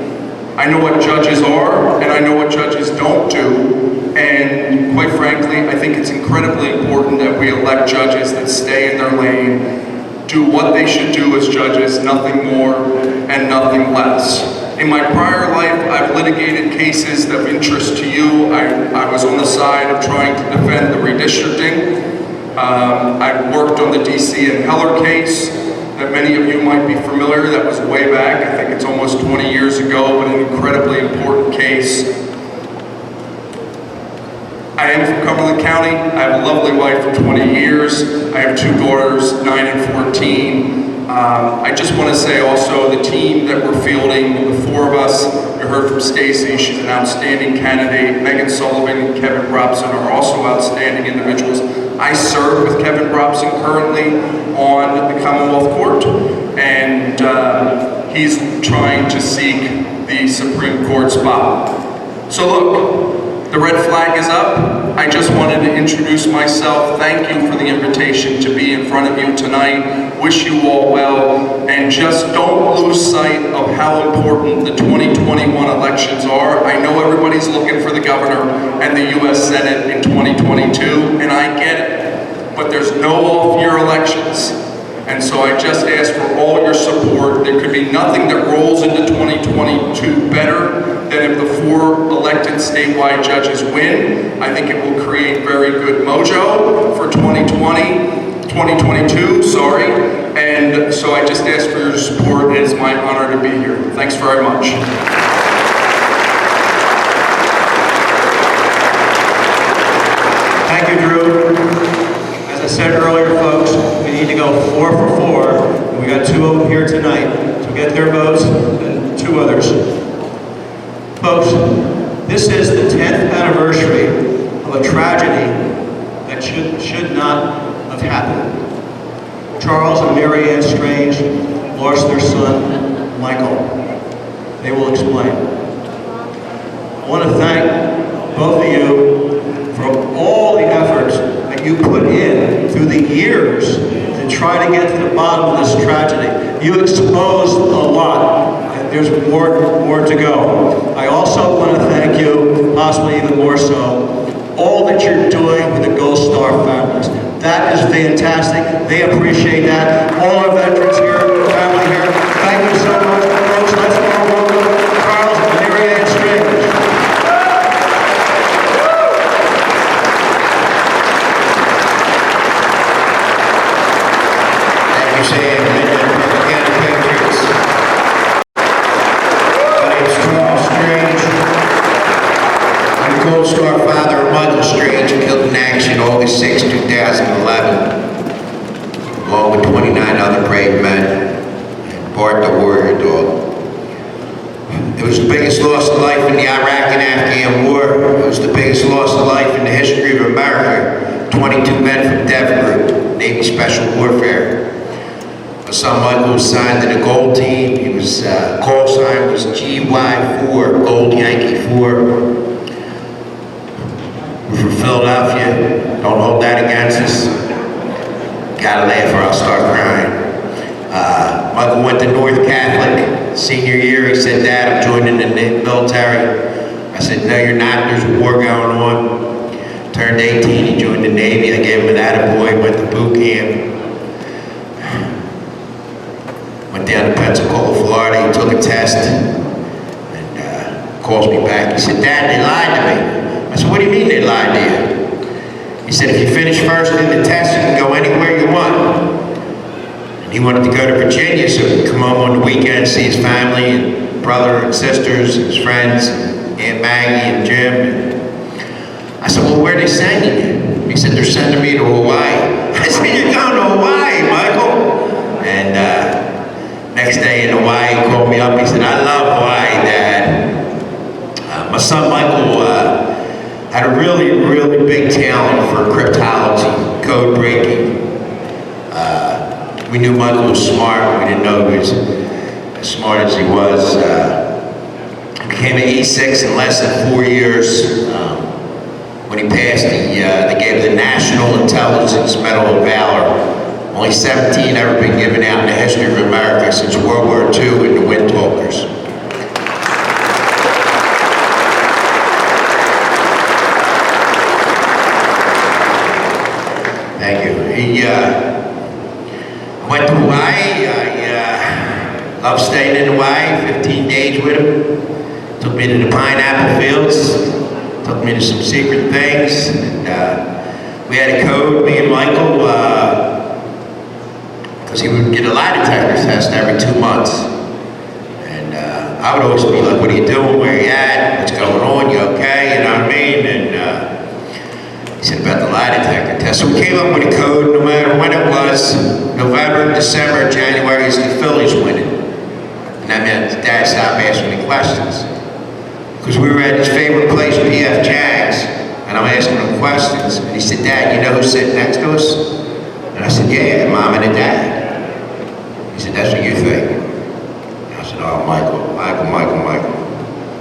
I know what judges are, and I know what judges don't do, and quite frankly, I think it's incredibly important that we elect judges that stay in their lane, do what they should do as judges, nothing more and nothing less. In my prior life, I've litigated cases of interest to you. I was on the side of trying to defend the redistricting. I've worked on the DC and Heller case that many of you might be familiar. That was way back. I think it's almost 20 years ago, but an incredibly important case. I am from Cumberland County. I have a lovely wife of 20 years. I have 2 daughters, 9 and 14. I just want to say also the team that we're fielding, the 4 of us, you heard from Stacy, she's an outstanding candidate. Megan Sullivan and Kevin Robson are also outstanding individuals. I serve with Kevin Robson currently on the Commonwealth Court, and he's trying to seek the Supreme Court spot. So look, the red flag is up. I just wanted to introduce myself. Thank you for the invitation to be in front of you tonight. Wish you all well, and just don't lose sight of how important the 2021 elections are. I know everybody's looking for the governor and the US Senate in 2022, and I get it, but there's no off-year elections. And so I just ask for all your support. There could be nothing that rolls into 2022 better than if the 4 elected statewide judges win. I think it will create very good mojo for 2022, sorry. And so I just ask for your support. It is my honor to be here. Thanks very much. Thank you, Drew. As I said earlier, folks, we need to go 4 for 4. And we got 2 of them here tonight. So get their votes and 2 others. Folks, this is the 10th anniversary of a tragedy that should not have happened. Charles and Maryann Strange lost their son, Michael. They will explain. I want to thank both of you for all the efforts that you put in through the years to try to get to the bottom of this tragedy. You exposed a lot, and there's more to go. I also want to thank you, possibly even more so, all that you're doing with the Gold Star families. That is fantastic. They appreciate that. All our veterans here, family here, thank you so much. Folks, let's all welcome Charles and Maryann Strange. Thank you, Sam. Again, Patriots. My name is Charles Strange. I'm the Gold Star father of Michael Strange, killed in action August 6, 2011, along with 29 other brave men, and Bart the warrior dog. It was the biggest loss of life in the Iraq and Afghan war. It was the biggest loss of life in the history of America. 22 men from Dev Group, Navy Special Warfare. My son Michael was signed to the Gold Team. He was, call sign was GY4, Gold Yankee 4. We're from Philadelphia. Don't hold that against us. Gotta laugh or I'll start crying. Michael went to North Catholic. Senior year, he said, "Dad, I'm joining the military." I said, "No, you're not. There's a war going on." Turned 18, he joined the Navy. I gave him an attaboy, went to boot camp. Went down to Pensacola, Florida. He took a test and calls me back. He said, "Dad, they lied to me." I said, "What do you mean they lied to you?" He said, "If you finish first in the test, you can go anywhere you want." And he wanted to go to Virginia so he could come home on the weekend, see his family and brother and sisters, and his friends, and Aunt Maggie and Jim. I said, "Well, where are they sending you?" He said, "They're sending me to Hawaii." I said, "You're going to Hawaii, Michael?" And next day in Hawaii, he called me up. He said, "I love Hawaii, Dad." My son Michael had a really, really big talent for cryptology, code breaking. We knew Michael was smart. We didn't know he was as smart as he was. He became an E6 in less than 4 years. When he passed, they gave the National Intelligence Medal of Valor. Only 17 ever been given out in the history of America since World War II in the Windtalkers. Thank you. He went to Hawaii. I loved staying in Hawaii, 15 days with him. Took me to the pineapple fields, took me to some secret things. And, we had a code, me and Michael, because he would get a lie detector test every 2 months. And I would always be like, what are you doing? Where you at? What's going on? You okay? You know what I mean? And he said about the lie detector test. So we came up with a code, no matter when it was, November, December, January, is the Phillies winning. And that meant Dad stopped asking me questions. Because we were at his favorite place, PF Jags, and I'm asking him questions. And he said, Dad, you know who's sitting next to us? And I said, yeah, Mom and Dad. He said, that's what you think. And I said, oh, Michael.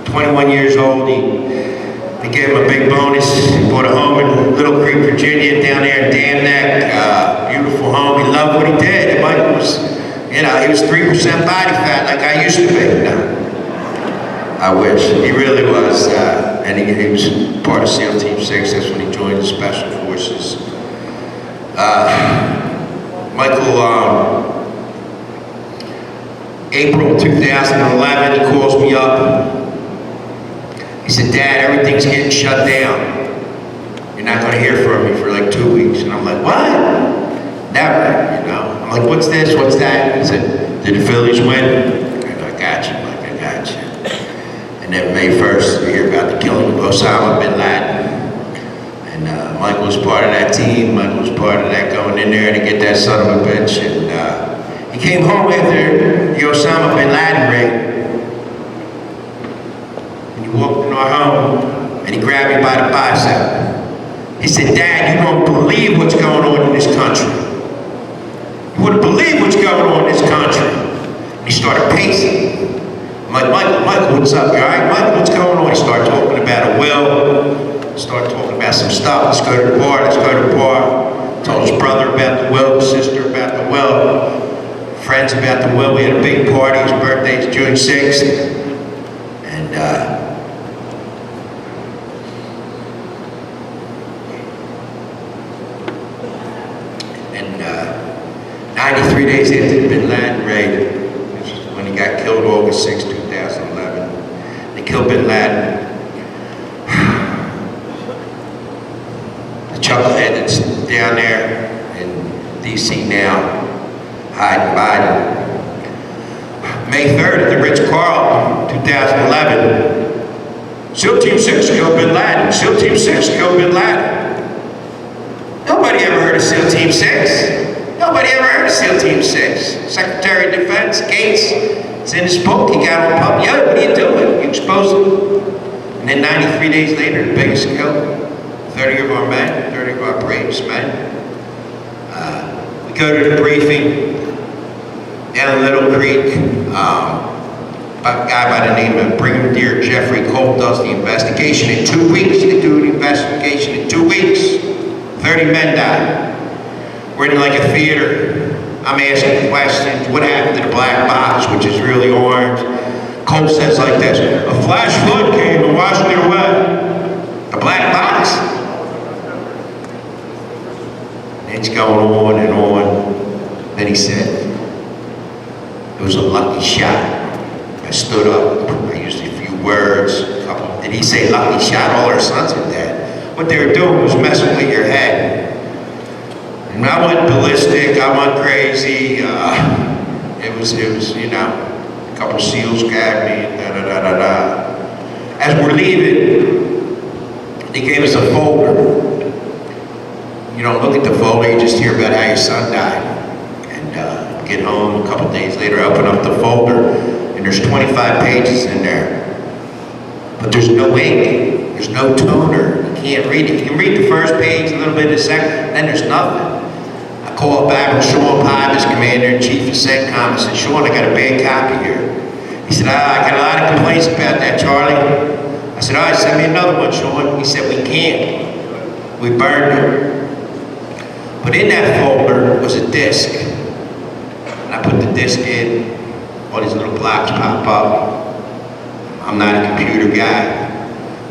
21 years old, they gave him a big bonus. He bought a home in Little Creek, Virginia, down there in Dam Neck. Beautiful home. He loved what he did. And Michael was, you know, he was 3% body fat like I used to be. No. I wish. He really was. And he was part of SEAL Team 6. That's when he joined the Special Forces. Michael, April 2011, he calls me up. He said, Dad, everything's getting shut down. You're not going to hear from me for like 2 weeks. And I'm like, what? Never, you know. I'm like, what's this? What's that? He said, did the Phillies win? And I got you, Mike, I got you. And then May 1st, you hear about the killing of Osama bin Laden. And Michael was part of that team. Michael was part of that going in there to get that son of a bitch. And he came home after the Osama bin Laden raid. And he walked into our home and he grabbed me by the bicep. He said, Dad, you won't believe what's going on in this country. You wouldn't believe what's going on in this country. And he started pacing. I'm like, Michael, what's up? You all right? Michael, what's going on? He started talking about a will. Started talking about some stuff. Let's go to the bar. Let's go to the bar. Told his brother about the will, his sister about the will, friends about the will. We had a big party. His birthday is June 6th. And 93 days after the bin Laden raid, when he got killed August 6, 2011. They killed bin Laden. The chucklehead that's down there in D.C. now, hiding Biden. May 3rd at the Ritz-Carlton, 2011, SEAL Team 6 killed bin Laden. SEAL Team 6 killed bin Laden. Nobody ever heard of SEAL Team 6. Nobody ever heard of SEAL Team 6. Secretary of Defense, Gates, it's in his book. He got on pub. Yo, what are you doing? You exposed him. And then 93 days later, the biggest kill. 30 of our men, 30 of our bravest men. We go to the briefing down Little Creek. A guy by the name of Brigadier Jeffrey Colt does the investigation in 2 weeks. They do an investigation in 2 weeks. 30 men died. We're in like a theater. I'm asking questions. What happened to the black box, which is really orange? Colt says like this, a flash flood came and washed it away. The black box? And it's going on and on. Then he said, it was a lucky shot. I stood up, I used a few words. Did he say lucky shot? All our sons are dead. What they were doing was messing with your head. And I went ballistic, I went crazy. It was, you know, a couple of SEALs grabbed me, da-da-da-da-da. As we're leaving, they gave us a folder. You don't look at the folder, you just hear about how your son died. And get home, a couple days later, I open up the folder, and there's 25 pages in there. but there's no ink, there's no toner, you can't read it. You can read the first page, a little bit of the second, then there's nothing. I called back with Sean Pybus, Commander-in-Chief of CENTCOM. I said, Sean, I got a bad copy here. He said, I got a lot of complaints about that, Charlie. I said, all right, send me another one, Sean. He said, we can't. We burned it. But in that folder was a disc. And I put the disc in, all these little blocks pop up. I'm not a computer guy.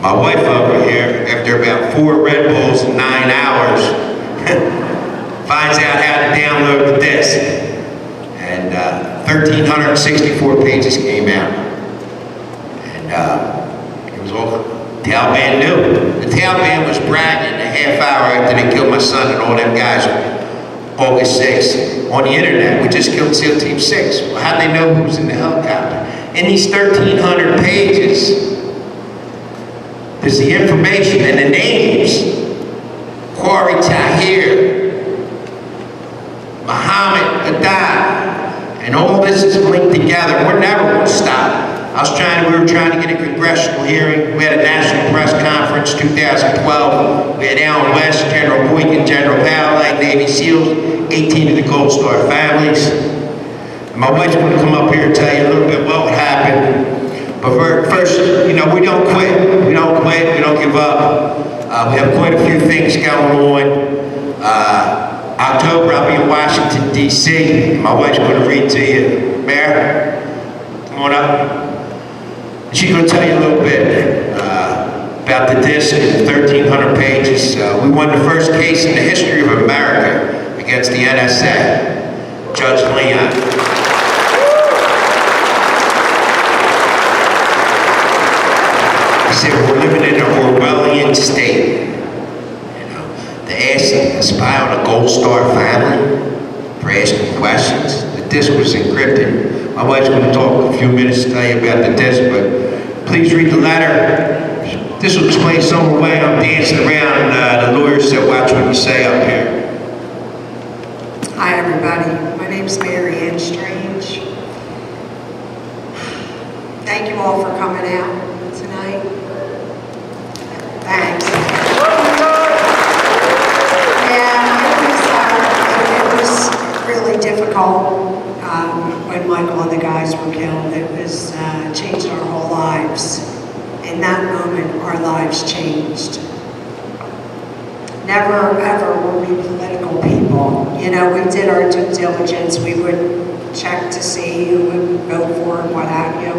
My wife over here, after about 4 Red Bulls in 9 hours, finds out how to download the disc. And 1,364 pages came out. And it was all Taliban knew. The Taliban was bragging a half hour after they killed my son and all them guys August 6th on the internet. We just killed SEAL Team 6. Well, how'd they know who was in the helicopter? In these 1,300 pages, there's the information and the names. Quarry Tahir, Muhammad Haddad, and all this is linked together. We're never going to stop. We were trying to get a congressional hearing. We had a national press conference 2012. We had Alan West, General Boykin, General Powell, Navy SEALs, 18 of the Gold Star families. And my wife's going to come up here and tell you a little bit what happened. But first, you know, we don't quit. We don't quit. We don't give up. We have quite a few things going on. October, I'll be in Washington, D.C. My wife's going to read to you. Mayor, come on up. She's going to tell you a little bit about the disc in 1,300 pages. We won the first case in the history of America against the NSA, Judge Leon. He said, we're living in an Orwellian state. To ask and spy on a Gold Star family for asking questions. The disc was encrypted. My wife's going to talk a few minutes to tell you about the disc, but please read the letter. This will explain some of the way I'm dancing around, and the lawyer said, watch what you say up here. Hi everybody, my name's Maryann Strange. Thank you all for coming out tonight. Thanks. It was really difficult when Michael and the guys were killed. It was changed our whole lives. In that moment, our lives changed. Never ever were we political people. You know, we did our due diligence. We would check to see who would vote for and what have you.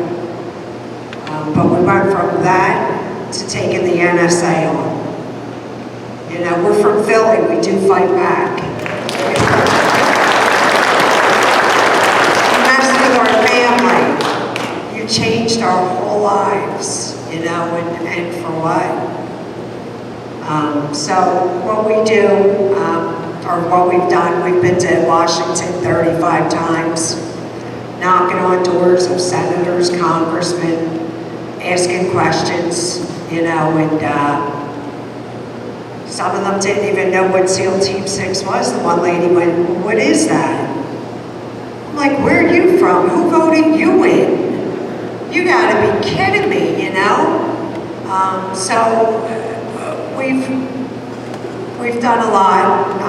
But we went from that to taking the NSA on. You know, we're from Philly. We do fight back. You messed with our family. You changed our whole lives, you know, and for what? So what we do, or what we've done, we've been to Washington 35 times, knocking on doors of senators, congressmen, asking questions, you know, and some of them didn't even know what SEAL Team 6 was. The one lady went, well, what is that? I'm like, where are you from? Who voted you in? You gotta be kidding me, you know? So we've done a lot,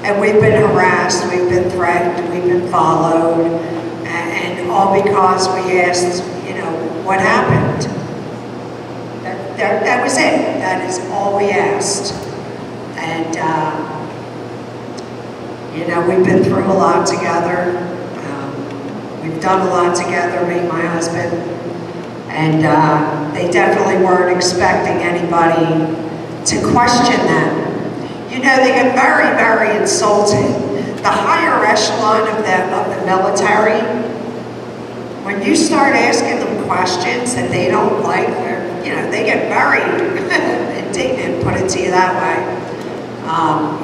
and we've been harassed, we've been threatened, we've been followed, and all because we asked, you know, what happened? That was it. That is all we asked. And, you know, we've been through a lot together. We've done a lot together, me and my husband. And they definitely weren't expecting anybody to question them. You know, they get very, very insulted. The higher echelon of the military, when you start asking them questions that they don't like, you know, they get very indignant, put it to you that way.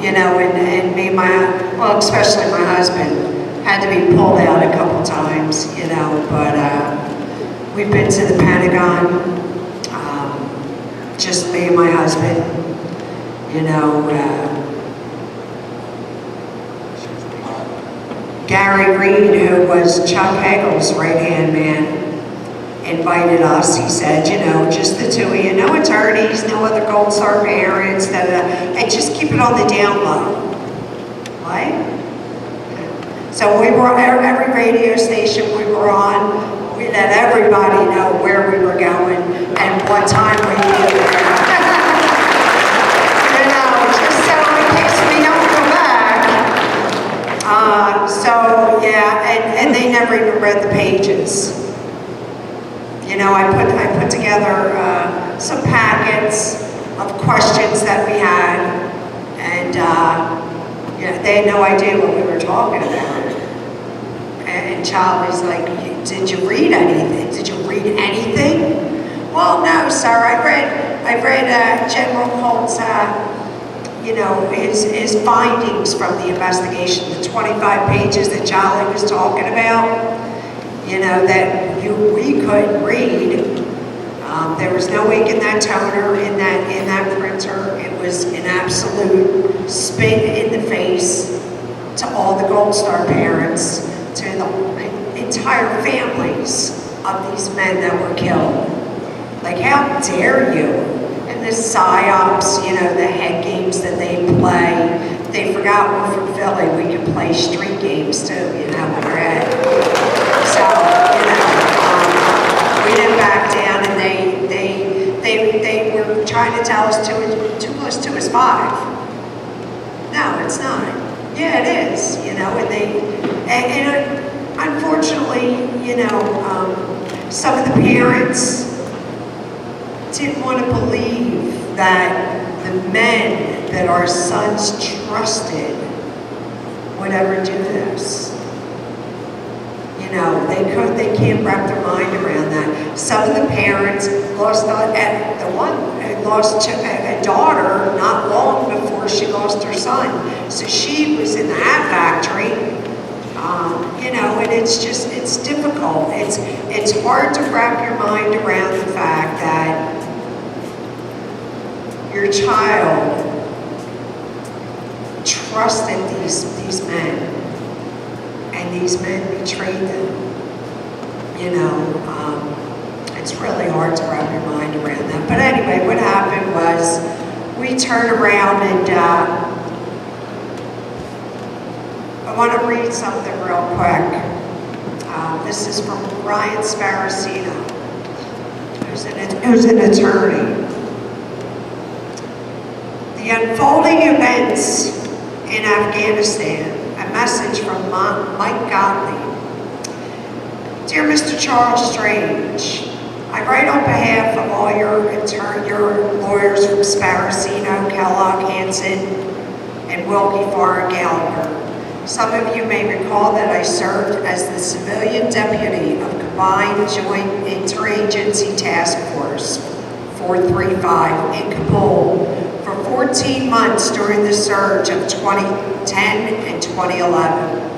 You know, and me and well, especially my husband, had to be pulled out a couple times, you know, but we've been to the Pentagon, just me and my husband, you know. Gary Reed, who was Chuck Hagel's right-hand man, invited us. He said, you know, just the two of you, no attorneys, no other Gold Star parents, and just keep it on the down low, right? So we were, every radio station we were on, we let everybody know where we were going and what time we were there. You know, just so in case we don't go back. So yeah, and they never even read the pages. You know, I put together some packets of questions that we had, and yeah, they had no idea what we were talking about. And Charlie's like, did you read anything? Did you read anything? Well, no, sir. I read General Holt's, you know, his findings from the investigation, the 25 pages that Charlie was talking about. You know, that we couldn't read. There was no ink in that toner, in that printer. It was an absolute spit in the face to all the Gold Star parents, to the entire families of these men that were killed. Like, how dare you? And the psyops, you know, the head games that they play. They forgot we're from Philly. We can play street games too, you know, when we're at. So, you know, we didn't back down, and they were trying to tell us 2 plus 2 is 5. No, it's not. Yeah, it is. You know, and unfortunately, you know, some of the parents didn't want to believe that the men that our sons trusted would ever do this. You know, they can't wrap their mind around that. Some of the parents lost, one lost a daughter not long before she lost her son. So she was in the hat factory, you know, and it's difficult. It's hard to wrap your mind around the fact that your child trusted these men, and these men betrayed them. You know, it's really hard to wrap your mind around that. But anyway, what happened was we turned around, and I want to read something real quick. This is from Ryan Sparacino, who's an attorney. The unfolding events in Afghanistan, a message from Mike Gottlieb. Dear Mr. Charles Strange, I write on behalf of all your lawyers from Sparacino, Kellogg, Hansen, and Wilkie Farr and Gallagher. Some of you may recall that I served as the civilian deputy of Combined Joint Interagency Task Force 435 in Kabul for 14 months during the surge of 2010 and 2011.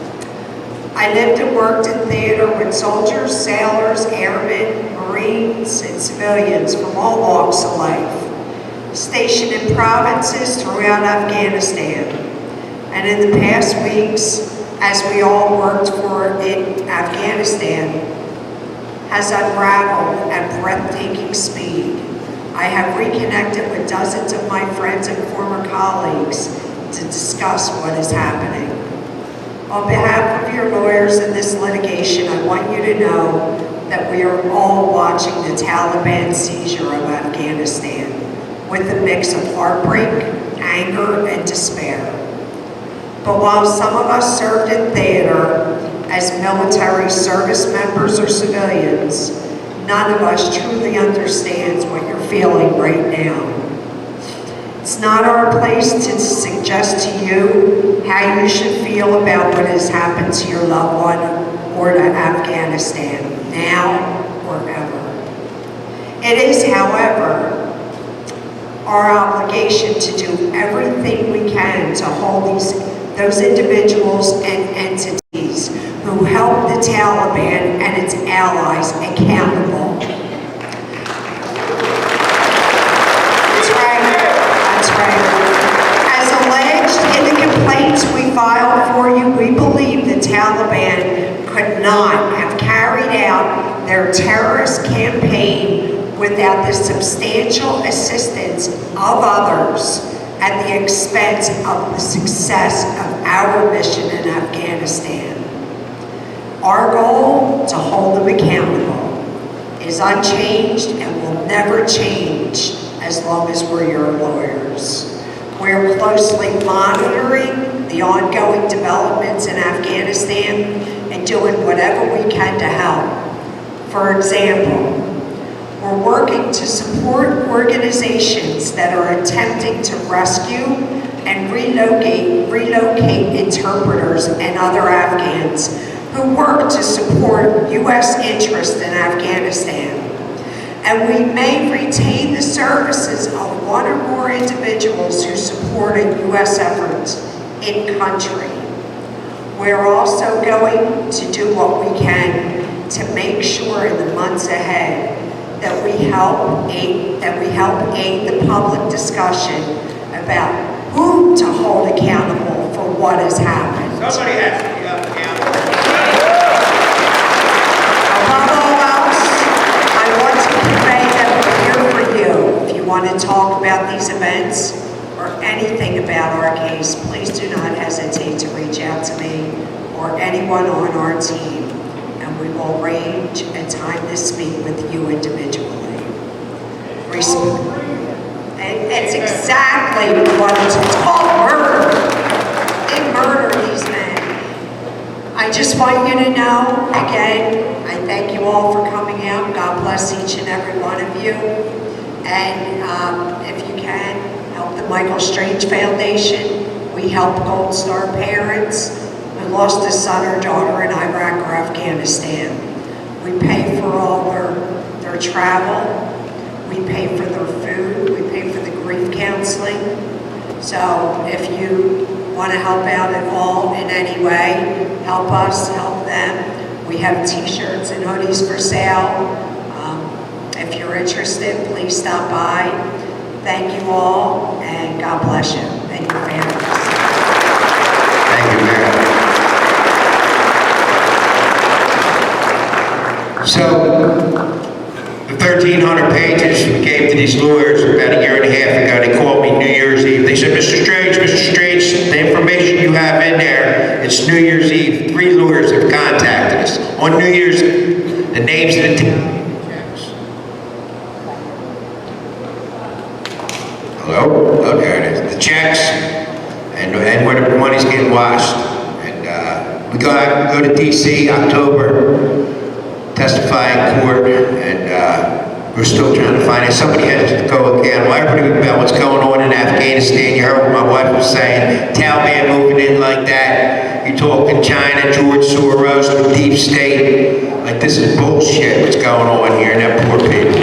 I lived and worked in theater with soldiers, sailors, airmen, Marines, and civilians from all walks of life, stationed in provinces throughout Afghanistan. And in the past weeks, as we all worked for in Afghanistan, has unraveled at breathtaking speed. I have reconnected with dozens of my friends and former colleagues to discuss what is happening. On behalf of your lawyers in this litigation, I want you to know that we are all watching the Taliban seizure of Afghanistan with a mix of heartbreak, anger, and despair. But while some of us served in theater as military service members or civilians, none of us truly understands what you're feeling right now. It's not our place to suggest to you how you should feel about what has happened to your loved one or to Afghanistan, now or ever. It is, however, our obligation to do everything we can to hold those individuals and entities who help the Taliban and its allies accountable. That's right. As alleged in the complaints we filed for you, we believe the Taliban could not have carried out their terrorist campaign without the substantial assistance of others at the expense of the success of our mission in Afghanistan. Our goal, to hold them accountable, is unchanged and will never change as long as we're your lawyers. We're closely monitoring the ongoing developments in Afghanistan and doing whatever we can to help. For example, we're working to support organizations that are attempting to rescue and relocate interpreters and other Afghans who work to support U.S. interests in Afghanistan. And we may retain the services of one or more individuals who supported U.S. efforts in country. We're also going to do what we can to make sure in the months ahead that we help aid the public discussion about who to hold accountable for what has happened. Somebody has to be accountable. Above all else, I want to convey that we're here for you. If you want to talk about these events or anything about our case, please do not hesitate to reach out to me or anyone on our team, and we will arrange a time to speak with you individually. And it's exactly what it's called, murder. They murder these men. I just want you to know, again, I thank you all for coming out. God bless each and every one of you. And if you can, help the Michael Strange Foundation. We help Gold Star parents who lost a son or daughter in Iraq or Afghanistan. We pay for all their travel. We pay for their food. We pay for the grief counseling. So if you want to help out at all in any way, help us, help them. We have t-shirts and hoodies for sale. If you're interested, please stop by. Thank you all, and God bless you and your families. Thank you, Mayor. So, the 1,300 pages we gave to these lawyers about a year and a half ago, they called me New Year's Eve. They said, Mr. Strange, the information you have in there, it's New Year's Eve. 3 lawyers have contacted us. On New Year's, the names of the Hello? Oh, there it is. The checks and where the money's getting washed. And we go to D.C. October, testify in court, and we're still trying to find it. Somebody has to go again. Well, everybody about what's going on in Afghanistan. You heard what my wife was saying. Taliban moving in like that. You're talking China, George Soros, the deep state. Like, this is bullshit what's going on here, and that poor people.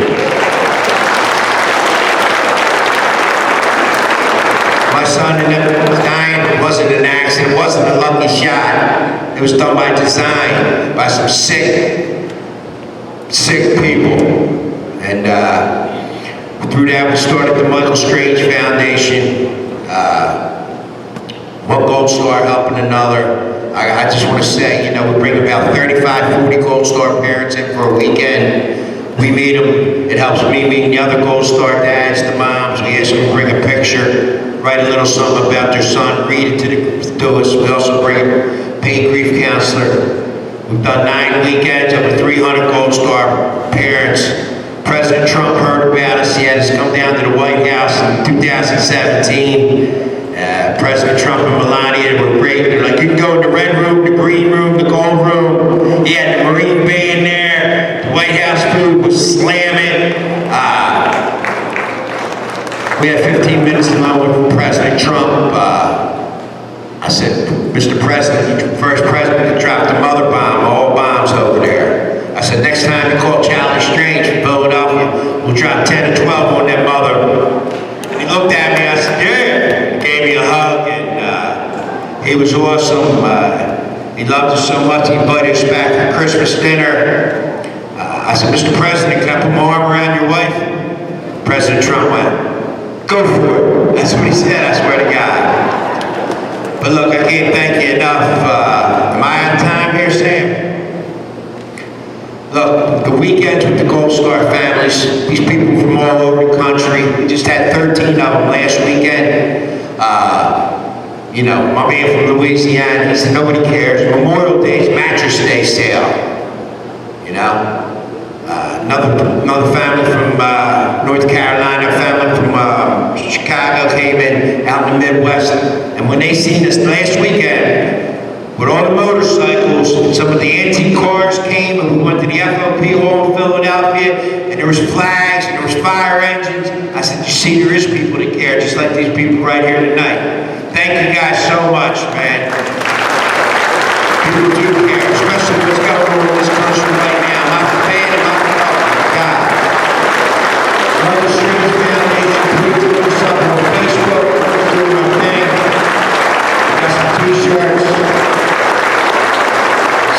My son ended up dying. It wasn't an accident. It wasn't a lucky shot. It was done by design, by some sick people. And through that, we started the Michael Strange Foundation. One Gold Star helping another. I just want to say, you know, we bring about 35, 40 Gold Star parents in for a weekend. We meet them. It helps me meet the other Gold Star dads, the moms. We ask them to bring a picture, write a little something about their son, read it to us. We also bring a paid grief counselor. We've done 9 weekends, over 300 Gold Star parents. President Trump heard about us. He had us come down to the White House in 2017. President Trump and Melania were great. They're like, you can go in the red room, the green room, the gold room. He had the Marine band there. The White House food was slamming. We had 15 minutes alone with President Trump. I said, Mr. President, you're the first president to drop the mother bomb, all bombs over there. I said, next time you call Charlie Strange from Philadelphia, we'll drop 10 or 12 on that mother. He looked at me, I said, yeah. He gave me a hug, and he was awesome. He loved us so much, he invited us back for Christmas dinner. I said, Mr. President, can I put my arm around your wife? President Trump went, go for it. That's what he said, I swear to God. But look, I can't thank you enough. Am I on time here, Sam? Look, look, the weekends with the Gold Star families, these people from all over the country, we just had 13 of them last weekend. You know, my man from Louisiana, he said, nobody cares. Memorial Day's Mattress Day sale. You know? Another family from North Carolina, a family from Chicago came in out in the Midwest. And when they seen us last weekend, with all the motorcycles, and some of the antique cars came, and we went to the FLP Hall in Philadelphia, and there was flags, and there was fire engines. I said, you see, there is people that care, just like these people right here tonight. Thank you guys so much, man. People do care, especially what's going on in this country right now. Not the bad and not the God. Another Streams Foundation, please do something on Facebook. We're doing our thing. Got some t-shirts.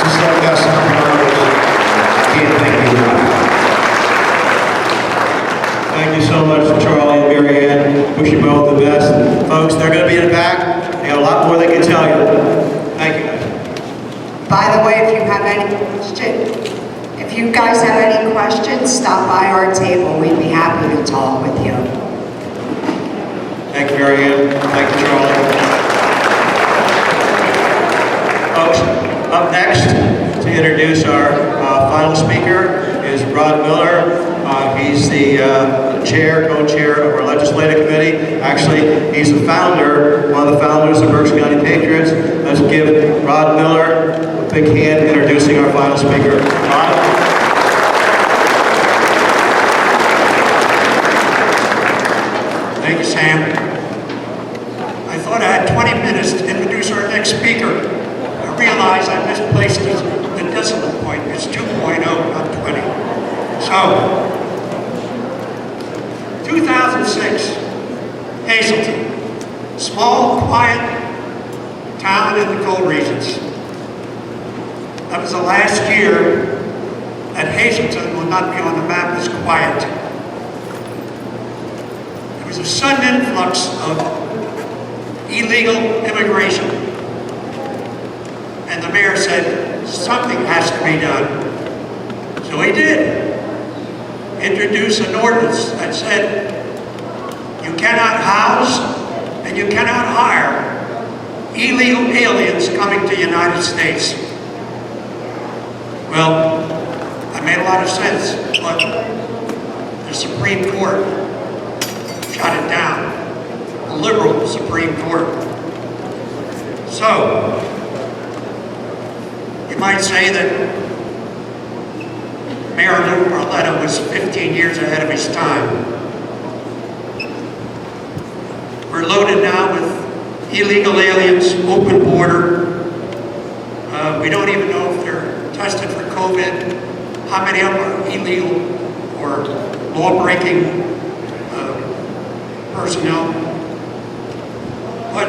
Just like got some flowers. I can't thank you enough. Thank you so much, Charlie and Maryann. Wish you both the best. Folks, they're going to be in the back. They got a lot more they can tell you. Thank you, guys. By the way, if you have any questions, if you guys have any questions, stop by our table. We'd be happy to talk with you. Thank you, Maryann. Thank you, Charlie. Folks, up next to introduce our final speaker is Rod Miller. He's the co-chair of our legislative committee. Actually, he's the founder, one of the founders of Berks County Patriots. Let's give Rod Miller a big hand introducing our final speaker. Rod? Thank you, Sam. I thought I had 20 minutes to introduce our next speaker. I realized I misplaced the decimal point. It's 2.0, not 20. So, 2006, Hazleton, small, quiet town in the coal regions. That was the last year that Hazleton will not be on the map as quiet. There was a sudden influx of illegal immigration. And the mayor said, something has to be done. So he did. Introduce an ordinance that said you cannot house and you cannot hire illegal aliens coming to the United States. Well, that made a lot of sense, but the Supreme Court shot it down. The liberal Supreme Court. So, you might say that Mayor Barletta was 15 years ahead of his time. We're loaded now with illegal aliens, open border. We don't even know if they're tested for COVID, how many of them are illegal or law-breaking personnel. But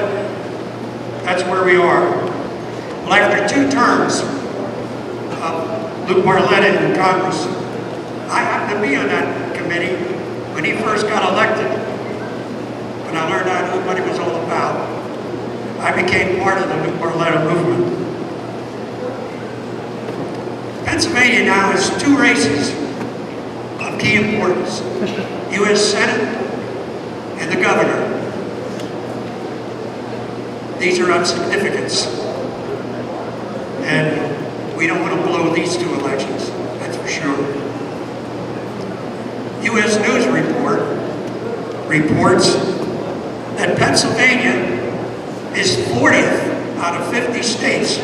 that's where we are. Well, after 2 terms of Luke Barletta in Congress, I happened to be on that committee when he first got elected. When I learned out what it was all about, I became part of the Luke Barletta movement. Pennsylvania now has 2 races of key importance: U.S. Senate and the governor. These are of significance, and we don't want to blow these 2 elections, that's for sure. U.S. News Report reports that Pennsylvania is 40th out of 50 states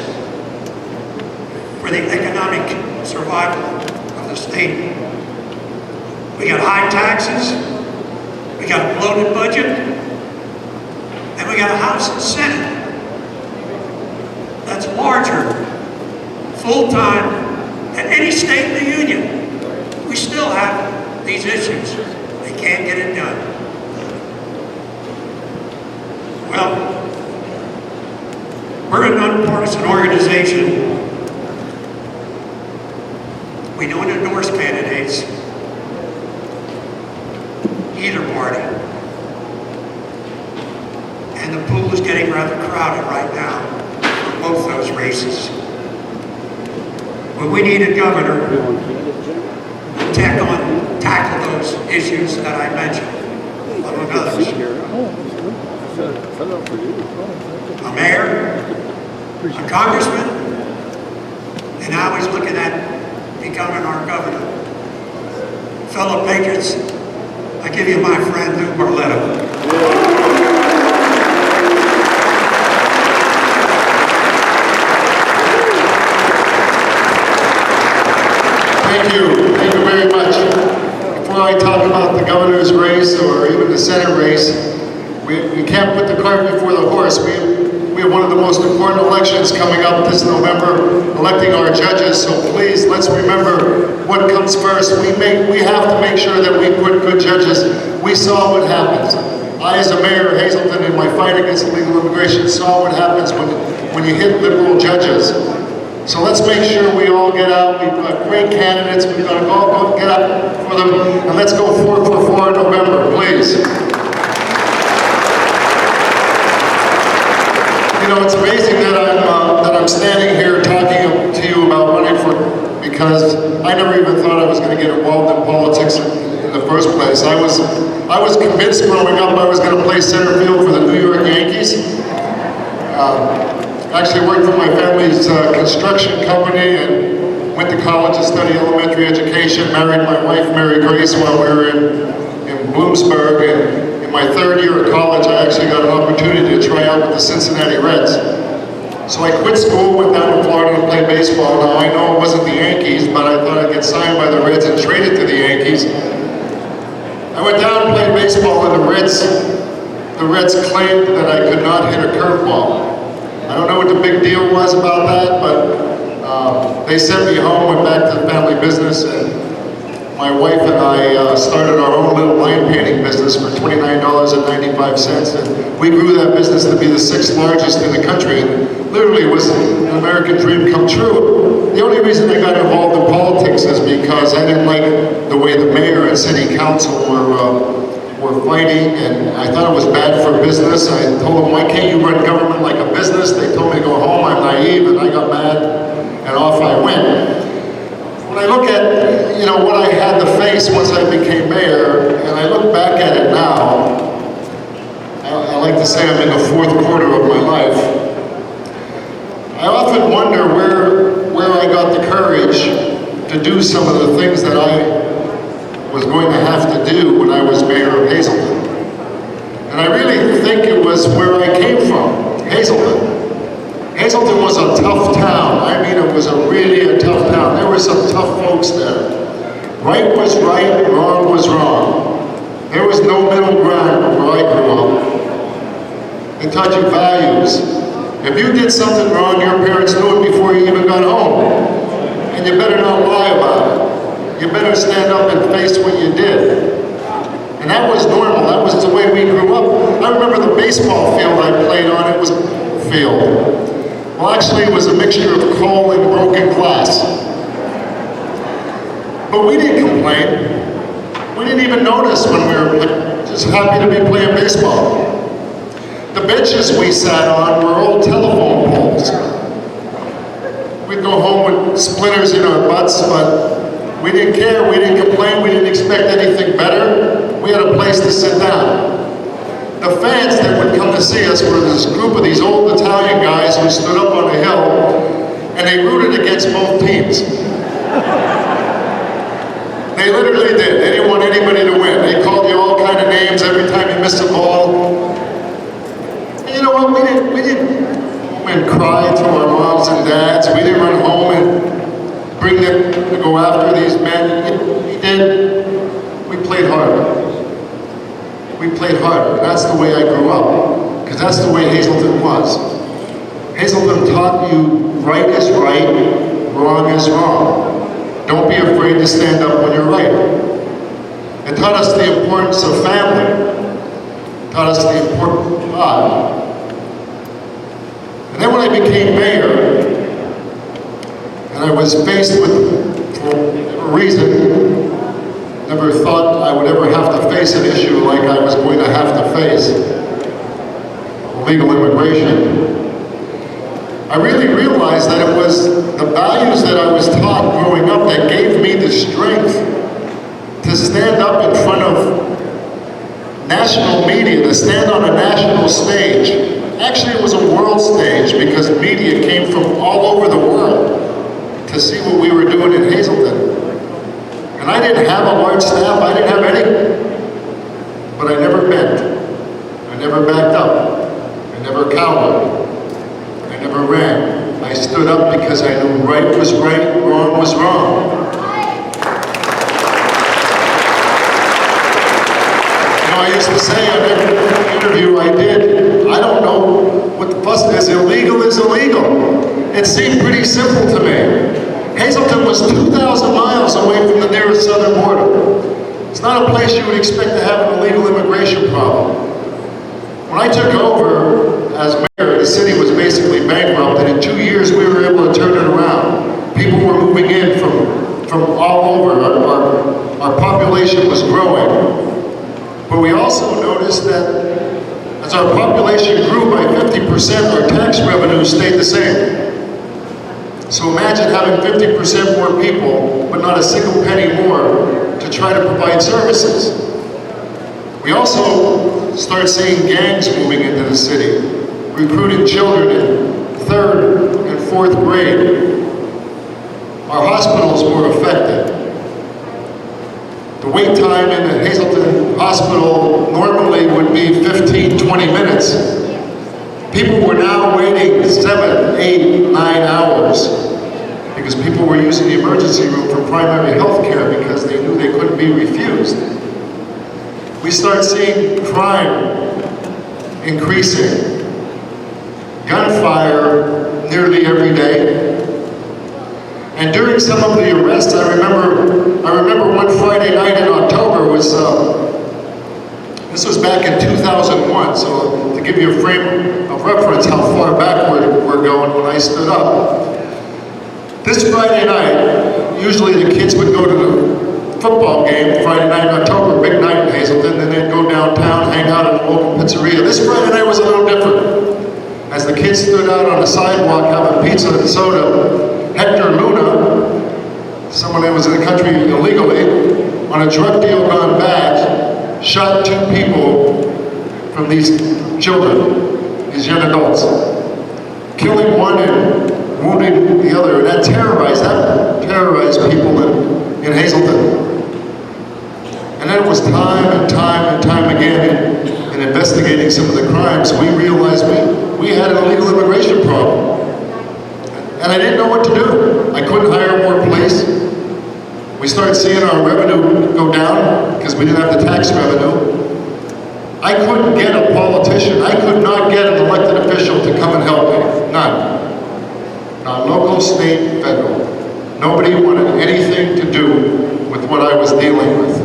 for the economic survival of the state. We got high taxes, we got a bloated budget, and we got a House and Senate that's larger, full-time, than any state in the union. We still have these issues. They can't get it done. Well, we're a nonpartisan organization. We don't endorse candidates, either party. And the pool is getting rather crowded right now for both those races. when we need a governor to tackle those issues that I mentioned, among others. A mayor, a congressman, and now he's looking at becoming our governor. Fellow patriots, I give you my friend Lou Barletta. Thank you very much. Before I talk about the governor's race or even the Senate race, we can't put the cart before the horse. We have one of the most important elections coming up this November, electing our judges, so please, let's remember what comes first. We have to make sure that we put good judges. We saw what happens. I, as a mayor of Hazleton, in my fight against illegal immigration, saw what happens when you hit liberal judges. So let's make sure we all get out. We've got great candidates. We've got to go get out for them, and let's go 4 in November, please. You know, it's amazing that I'm standing here talking to you about running for, because I never even thought I was going to get involved in politics in the first place. I was convinced growing up I was going to play center field for the New York Yankees. Actually worked for my family's construction company and went to college to study elementary education. Married my wife, Mary Grace, while we were in Bloomsburg. And in my third year of college, I actually got an opportunity to try out with the Cincinnati Reds. So I quit school, went down to Florida to play baseball. Now I know it wasn't the Yankees, but I thought I'd get signed by the Reds and traded to the Yankees. I went down and played baseball, and the Reds claimed that I could not hit a curveball. I don't know what the big deal was about that, but they sent me home, went back to the family business, and my wife and I started our own little line painting business for $29.95, and we grew that business to be the 6th largest in the country, and literally it was an American dream come true. The only reason I got involved in politics is because I didn't like the way the mayor and city council were fighting, and I thought it was bad for business. I told them, why can't you run government like a business? They told me to go home. I'm naive, and I got mad, and off I went. When I look at, what I had to face once I became mayor, and I look back at it now, I like to say I'm in the 4th quarter of my life. I often wonder where I got the courage to do some of the things that I was going to have to do when I was mayor of Hazleton. And I really think it was where I came from, Hazleton. Hazleton was a tough town. I mean, it was really a tough town. There were some tough folks there. Right was right, wrong was wrong. There was no middle ground where I grew up. They taught you values. If you did something wrong, your parents knew it before you even got home. And you better not lie about it. You better stand up and face what you did. And that was normal. That was the way we grew up. I remember the baseball field I played on. It was a field. Well, actually, it was a mixture of coal and broken glass. But we didn't complain. We didn't even notice when we were just happy to be playing baseball. The benches we sat on were old telephone poles. We'd go home with splinters in our butts, but we didn't care, we didn't complain, we didn't expect anything better. We had a place to sit down. The fans that would come to see us were this group of these old Italian guys who stood up on a hill, and they rooted against both teams. They literally did. They didn't want anybody to win. They called you all kind of names every time you missed a ball. And you know what, we didn't home and cry to our moms and dads. We didn't run home and bring them to go after these men. We did. We played hard. We played hard. That's the way I grew up, because that's the way Hazleton was. Hazleton taught you right is right, wrong is wrong. Don't be afraid to stand up when you're right. It taught us the importance of family. It taught us the importance of God. And then when I became mayor, and I was faced with, for whatever reason, never thought I would ever have to face an issue like I was going to have to face. Illegal immigration. I really realized that it was the values that I was taught growing up that gave me the strength to stand up in front of national media, to stand on a national stage. Actually, it was a world stage because media came from all over the world to see what we were doing in Hazleton. And I didn't have a large staff, I didn't have any, but I never bent. I never backed up. I never cowered. I never ran. I stood up because I knew right was right, wrong was wrong. I used to say on every interview I did, I don't know what the fuss is. Illegal is illegal. It seemed pretty simple to me. Hazleton was 2,000 miles away from the nearest southern border. It's not a place you would expect to have an illegal immigration problem. When I took over as mayor, the city was basically bankrupt, and in 2 years we were able to turn it around. People were moving in from all over. Our population was growing. But we also noticed that as our population grew by 50%, our tax revenue stayed the same. So imagine having 50% more people, but not a single penny more to try to provide services. We also start seeing gangs moving into the city, recruiting children in 3rd and 4th grade. Our hospitals were affected. The wait time in the Hazleton Hospital normally would be 15, 20 minutes. People were now waiting 7, 8, 9 hours because people were using the emergency room for primary health care because they knew they couldn't be refused. We start seeing crime increasing. Gunfire nearly every day. And during some of the arrests, I remember one Friday night in October was, this was back in 2001, so to give you a frame of reference how far backward we're going when I stood up. This Friday night, usually the kids would go to the football game, Friday night in October, big night in Hazleton, then they'd go downtown, hang out at a local pizzeria. This Friday night was a little different. As the kids stood out on the sidewalk having pizza and soda, Hector Luna, someone that was in the country illegally, on a drug deal gone bad, shot 2 people from these children, these young adults, killing one and wounding the other, and that terrorized people in Hazleton. And then it was time and time again in investigating some of the crimes, we realized we had an illegal immigration problem. And I didn't know what to do. I couldn't hire more police. We started seeing our revenue go down because we didn't have the tax revenue. I couldn't get a politician. I could not get an elected official to come and help me. None. Not local, state, federal. Nobody wanted anything to do with what I was dealing with.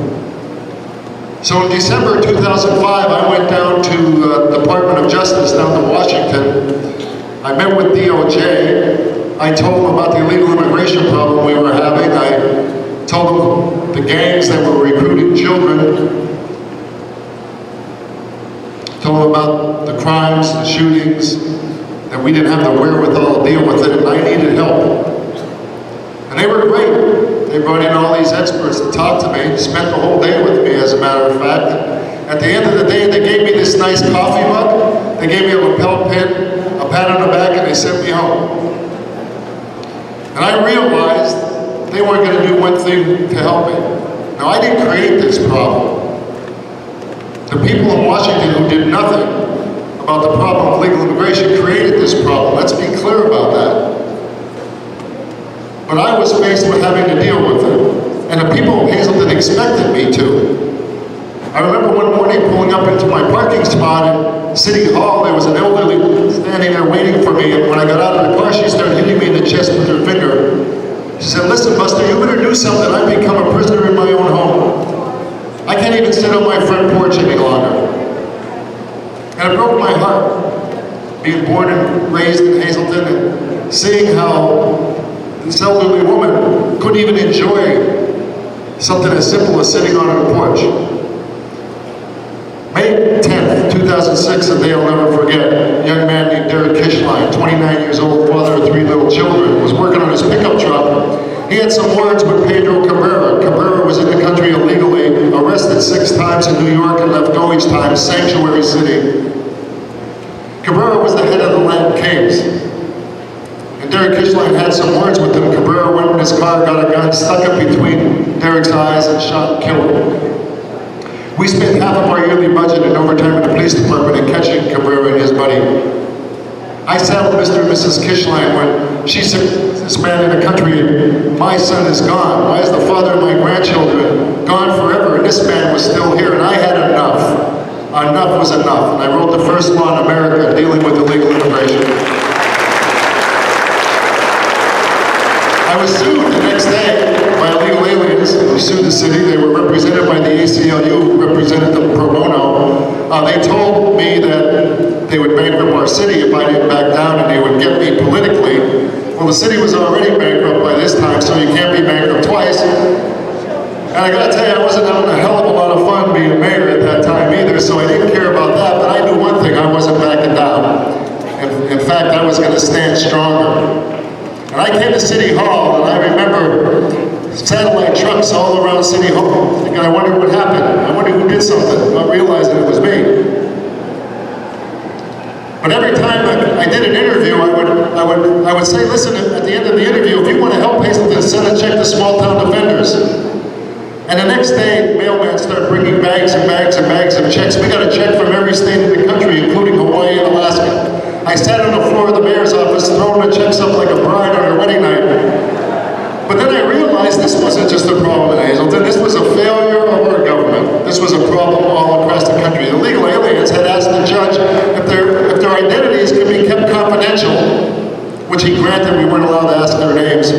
So in December 2005, I went down to the Department of Justice down to Washington. I met with DOJ. I told them about the illegal immigration problem we were having. I told them the gangs that were recruiting children. Told them about the crimes, the shootings, that we didn't have the wherewithal to deal with it, and I needed help. And they were great. They brought in all these experts to talk to me, spent the whole day with me, as a matter of fact. At the end of the day, they gave me this nice coffee mug, they gave me a lapel pin, a pat on the back, and they sent me home. And I realized they weren't going to do one thing to help me. Now, I didn't create this problem. The people in Washington who did nothing about the problem of legal immigration created this problem. Let's be clear about that. But I was faced with having to deal with it. And the people of Hazleton expected me to. I remember one morning pulling up into my parking spot at City Hall. There was an elderly standing there waiting for me, and when I got out of the car, she started hitting me in the chest with her finger. She said, "Listen, Buster, you better do something. I've become a prisoner in my own home. I can't even sit on my front porch any longer." And it broke my heart, being born and raised in Hazleton and seeing how this elderly woman couldn't even enjoy something as simple as sitting on her porch. May 10th, 2006, a day I'll never forget. A young man named Derek Kishline, 29 years old, every city. Cabrera was the head of the Latin Kings. And Derek Kishline had some words with him. Cabrera went in his car, got a gun, stuck it between Derek's eyes, and shot and killed him. We spent half of our yearly budget in overtime in the police department in catching Cabrera and his buddy. I sat with Mr. and Mrs. Kishline when she said, this man in the country, and my son is gone. Why is the father of my grandchildren gone forever? And this man was still here, and I had enough. Enough was enough. And I wrote the first law in America dealing with illegal immigration. I was sued the next day by illegal aliens who sued the city. They were represented by the ACLU, who represented them pro bono. They told me that they would bankrupt our city if I didn't back down, and they would get me politically. Well, the city was already bankrupt by this time, so you can't be bankrupt twice. And I gotta tell you, I wasn't having a hell of a lot of fun being mayor at that time either, so I didn't care about that, but I knew one thing, I wasn't backing down. In fact, I was gonna stand stronger. And I came to City Hall, and I remember satellite trucks all around City Hall, and I wondered what happened. I wondered who did something, not realizing it was me. But every time I did an interview, I would say, listen, at the end of the interview, if you want to help Hazleton, send a check to small town defenders. And the next day, mailmen started bringing bags and bags and bags of checks. We got a check from every state in the country, including Hawaii and Alaska. I sat on the floor of the mayor's office, throwing the checks up like a bride on her wedding night. But then I realized this wasn't just a problem in Hazleton. This was a failure of our government. This was a problem all across the country. The illegal aliens had asked the judge if their identities could be kept confidential, which he granted. We weren't allowed to ask their names.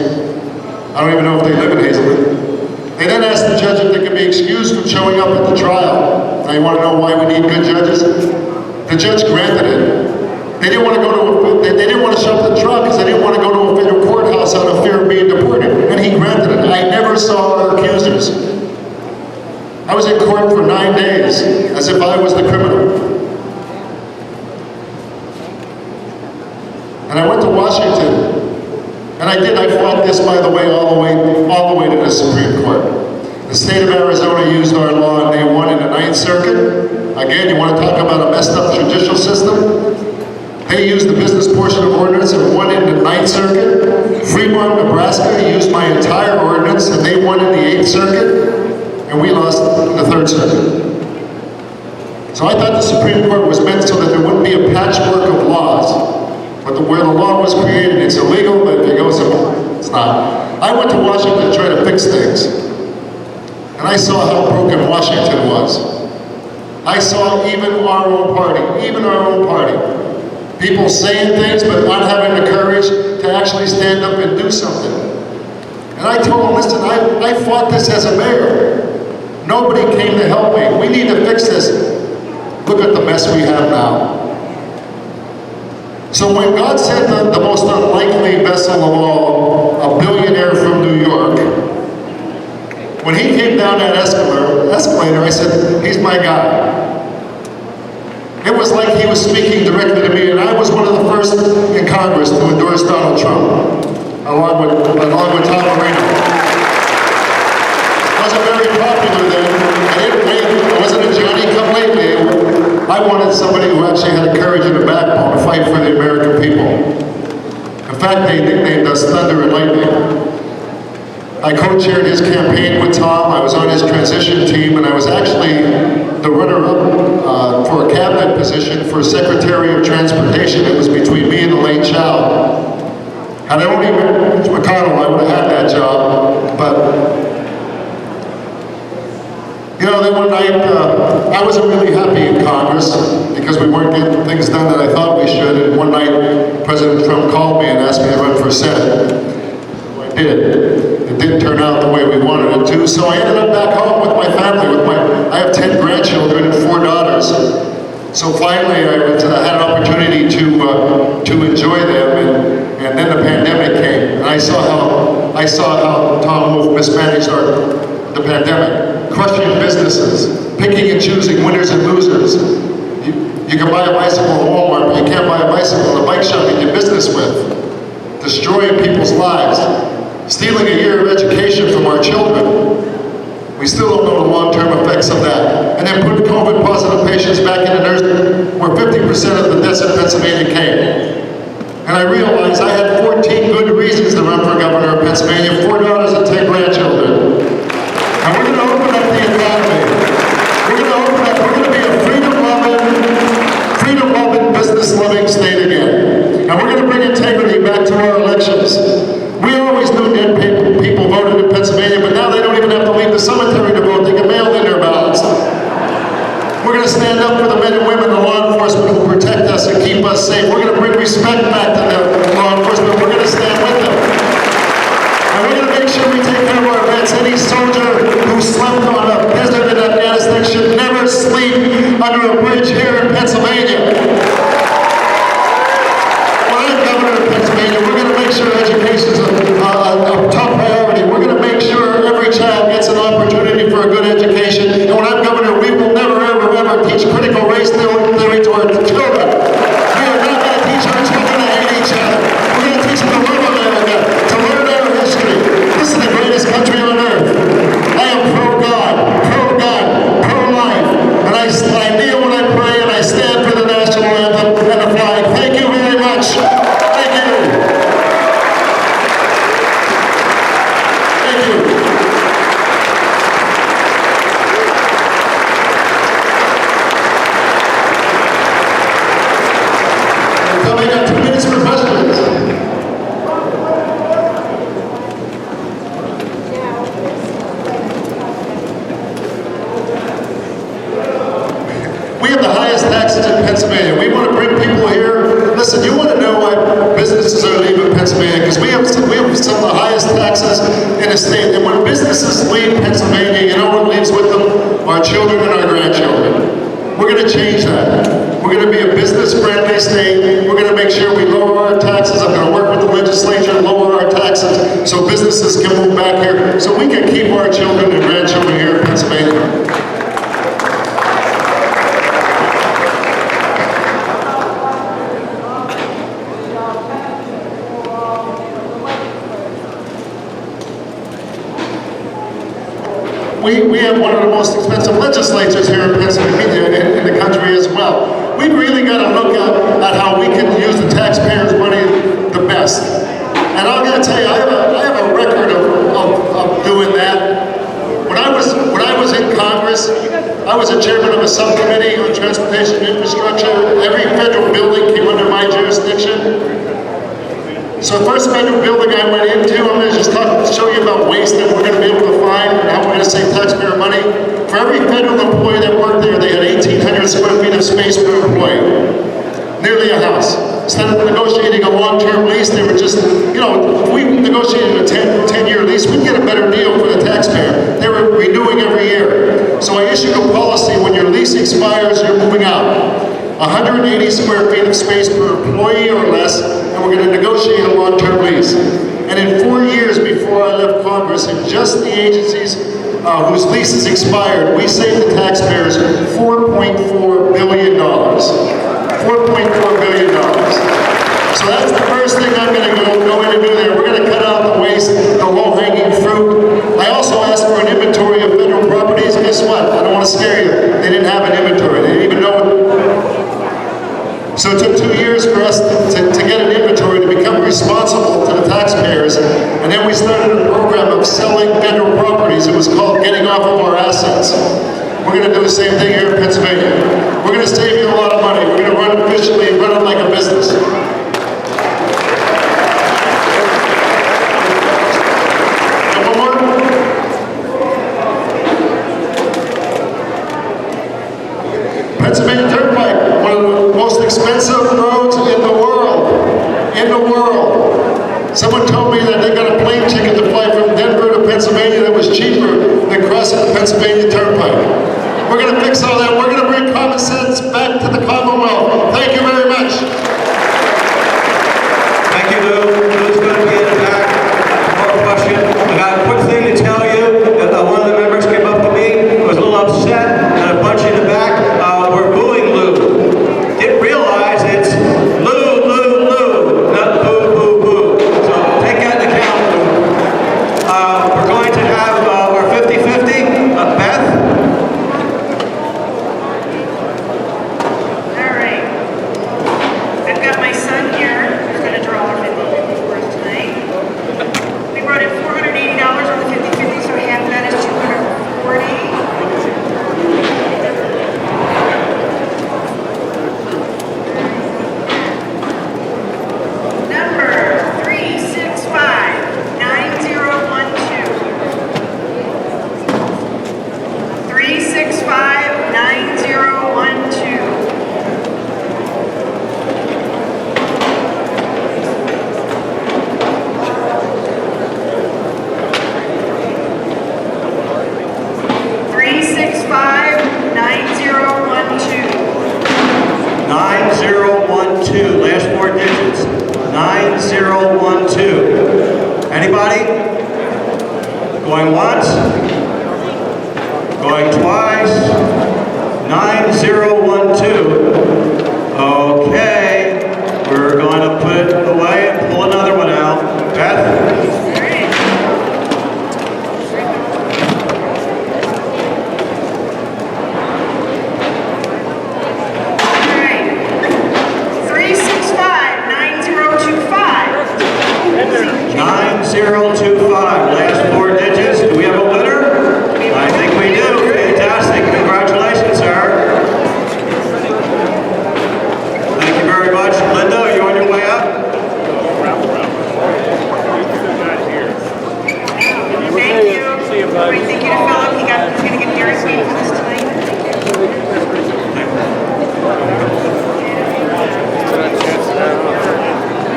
I don't even know if they live in Hazleton. They then asked the judge if they could be excused from showing up at the trial. Now you want to know why we need good judges? The judge granted it. They didn't want to they didn't want to show up at the trial because they didn't want to go to a federal courthouse out of fear of being deported. And he granted it. I never saw our accusers. I was in court for 9 days, as if I was the criminal. And I went to Washington. And I fought this, by the way, all the way to the Supreme Court. The state of Arizona used our law and they won in the 9th Circuit. Again, you want to talk about a messed up judicial system? They used the business portion of ordinance and won in the 9th Circuit. Fremont, Nebraska used my entire ordinance and they won in the 8th Circuit. And we lost in the 3rd Circuit. So I thought the Supreme Court was meant so that there wouldn't be a patchwork of laws. But where the law was created, it's illegal, but if it goes somewhere, it's not. I went to Washington to try to fix things. And I saw how broken Washington was. I saw even our own party, people saying things but not having the courage to actually stand up and do something. And I told them, listen, I fought this as a mayor. Nobody came to help me. We need to fix this. Look at the mess we have now. So when God sent the most unlikely vessel of all, a billionaire from New York, when he came down that escalator, I said, he's my guy. It was like he was speaking directly to me, and I was one of the first in Congress to endorse Donald Trump, along with Tom Marino. I wasn't very popular then. I wasn't a Johnny-come-lately. I wanted somebody who actually had the courage and the backbone to fight for the American people. In fact, they nicknamed us Thunder and Lightning. I co-chaired his campaign with Tom. I was on his transition team, and I was actually the runner-up for a cabinet position for Secretary of Transportation. It was between me and Elaine Chao. Had I only met Mitch McConnell, I would have had that job, but you know, then one night, I wasn't really happy in Congress because we weren't getting things done that I thought we should, and one night, President Trump called me and asked me to run for Senate. I did. It didn't turn out the way we wanted it to, so I ended up back home with my family. I have 10 grandchildren and 4 daughters. So finally, I had an opportunity to enjoy them, and then the pandemic came, and I saw how Tom Wolf mismanaged the pandemic, crushing businesses, picking and choosing winners and losers. You can buy a bicycle at Walmart, but you can't buy a bicycle in a bike shop you do business with. Destroying people's lives, stealing a year of education from our children. We still don't know the long-term effects of that. And then put COVID-positive patients back in the nursing, where 50% of the deaths in Pennsylvania came. And I realized I had 14 good reasons to run for governor of Pennsylvania, 4 daughters and 10 grandchildren. And we're going to open up the economy. We're going to open up, we're going to be a freedom-loving, business-loving state again. And we're going to bring integrity back to our elections. We always knew dead people voted in Pennsylvania, but now they don't even have to leave the cemetery to vote. They can mail in their ballots. We're going to stand up for the men and women, the law enforcement who protect us and keep us safe. We're going to bring respect back to the law enforcement. We're going to stand with them. And we're going to make sure we take care of our vets. Any soldier who slept on a desert in Afghanistan should never sleep under a bridge here in Pennsylvania. When I'm governor of Pennsylvania, we're going to make sure education is a top priority. We're going to make sure every child gets an opportunity for a good education. And when I'm governor, we will never, ever teach critical race theory to our children. We are not going to teach our children to hate each other. We're going to teach them to love America, to learn our history. This is the greatest country on earth. I am pro-God, pro-life. And I kneel when I pray, and I stand for the national anthem and the flag. Thank you very much. Thank you. Thank you. I got 2 minutes for questions. We have the highest taxes in Pennsylvania. We want to bring people here. Listen, you want to know why businesses are leaving Pennsylvania? Because we have some of the highest taxes in the state. And when businesses leave Pennsylvania, you know what leaves with them? Our children and our grandchildren. We're going to change that. We're going to be a business-friendly state. We're going to make sure we lower our taxes. I'm going to work with the legislature and lower our taxes so businesses can move back here, so we can keep our children and grandchildren here in Pennsylvania. We have one of the most expensive legislatures here in Pennsylvania and in the country as well. We really got to look at how we can use the taxpayers' money the best. And I'm going to tell you, I have a record of doing that. When I was in Congress, I was a chairman of a subcommittee on transportation infrastructure. Every federal building came under my jurisdiction. So the first federal building I went into, I'm going to just show you about waste that we're going to be able to find and how we're going to save taxpayer money. For every federal employee that worked there, they had 1,800 square feet of space per employee. Nearly a house. Instead of negotiating a long-term lease, they were just, if we negotiated a 10-year lease, we'd get a better deal for the taxpayer. They were renewing every year. So I issued a policy: when your lease expires, you're moving out. 180 square feet of space per employee or less, and we're going to negotiate a long-term lease. And in 4 years before I left Congress, in just the agencies whose leases expired, we saved the taxpayers $4.4 billion. $4.4 billion. So that's the first thing I'm going to go in and do there. We're going to cut out the waste, the low-hanging fruit. I also asked for an inventory of federal properties. Guess what? I don't want to scare you. They didn't have an inventory. They didn't even know it. So it took 2 years for us to get an inventory, to become responsible to the taxpayers. And then we started a program of selling federal properties. It was called Getting Off of Our Assets. We're going to do the same thing here in Pennsylvania. We're going to save you a lot of money. We're going to run it efficiently and run it like a business. And one more. Pennsylvania Turnpike, one of the most expensive roads in the world. In the world. Someone told me that they got a plane ticket to fly from Denver to Pennsylvania that was cheaper than crossing the Pennsylvania Turnpike. We're going to fix all that. We're going to bring common sense back to the Commonwealth. Thank you very much. Thank you, Lou. Lou's going to be in the back. More question. I got a quick thing to tell you. One of the members came up to me, was a little upset, and a bunch in the back were booing Lou. Didn't realize it's Lou, not boo, boo, boo. So take that into account, Lou. 9012, last four digits, 9012. Anybody? Going once? Going twice? 9012. Okay, we're going to put it away and pull another one out. Beth? Alright. 365-9025. 9025, last four digits. Do we have a winner? I think we do. Fantastic. Congratulations, sir. Thank you very much. Linda, are you on your way up? Thank you. Great, thank you to Philip. He's going to get Derek's meeting with us tonight.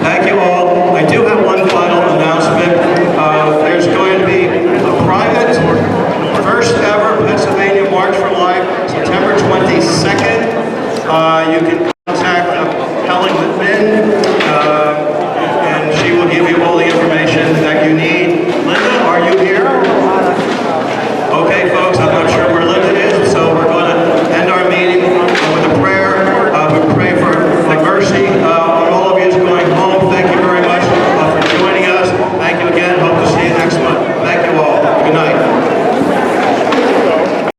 Thank you all. I do have one final announcement. There's going to be a private, first ever Pennsylvania March for Life, September 22nd. You can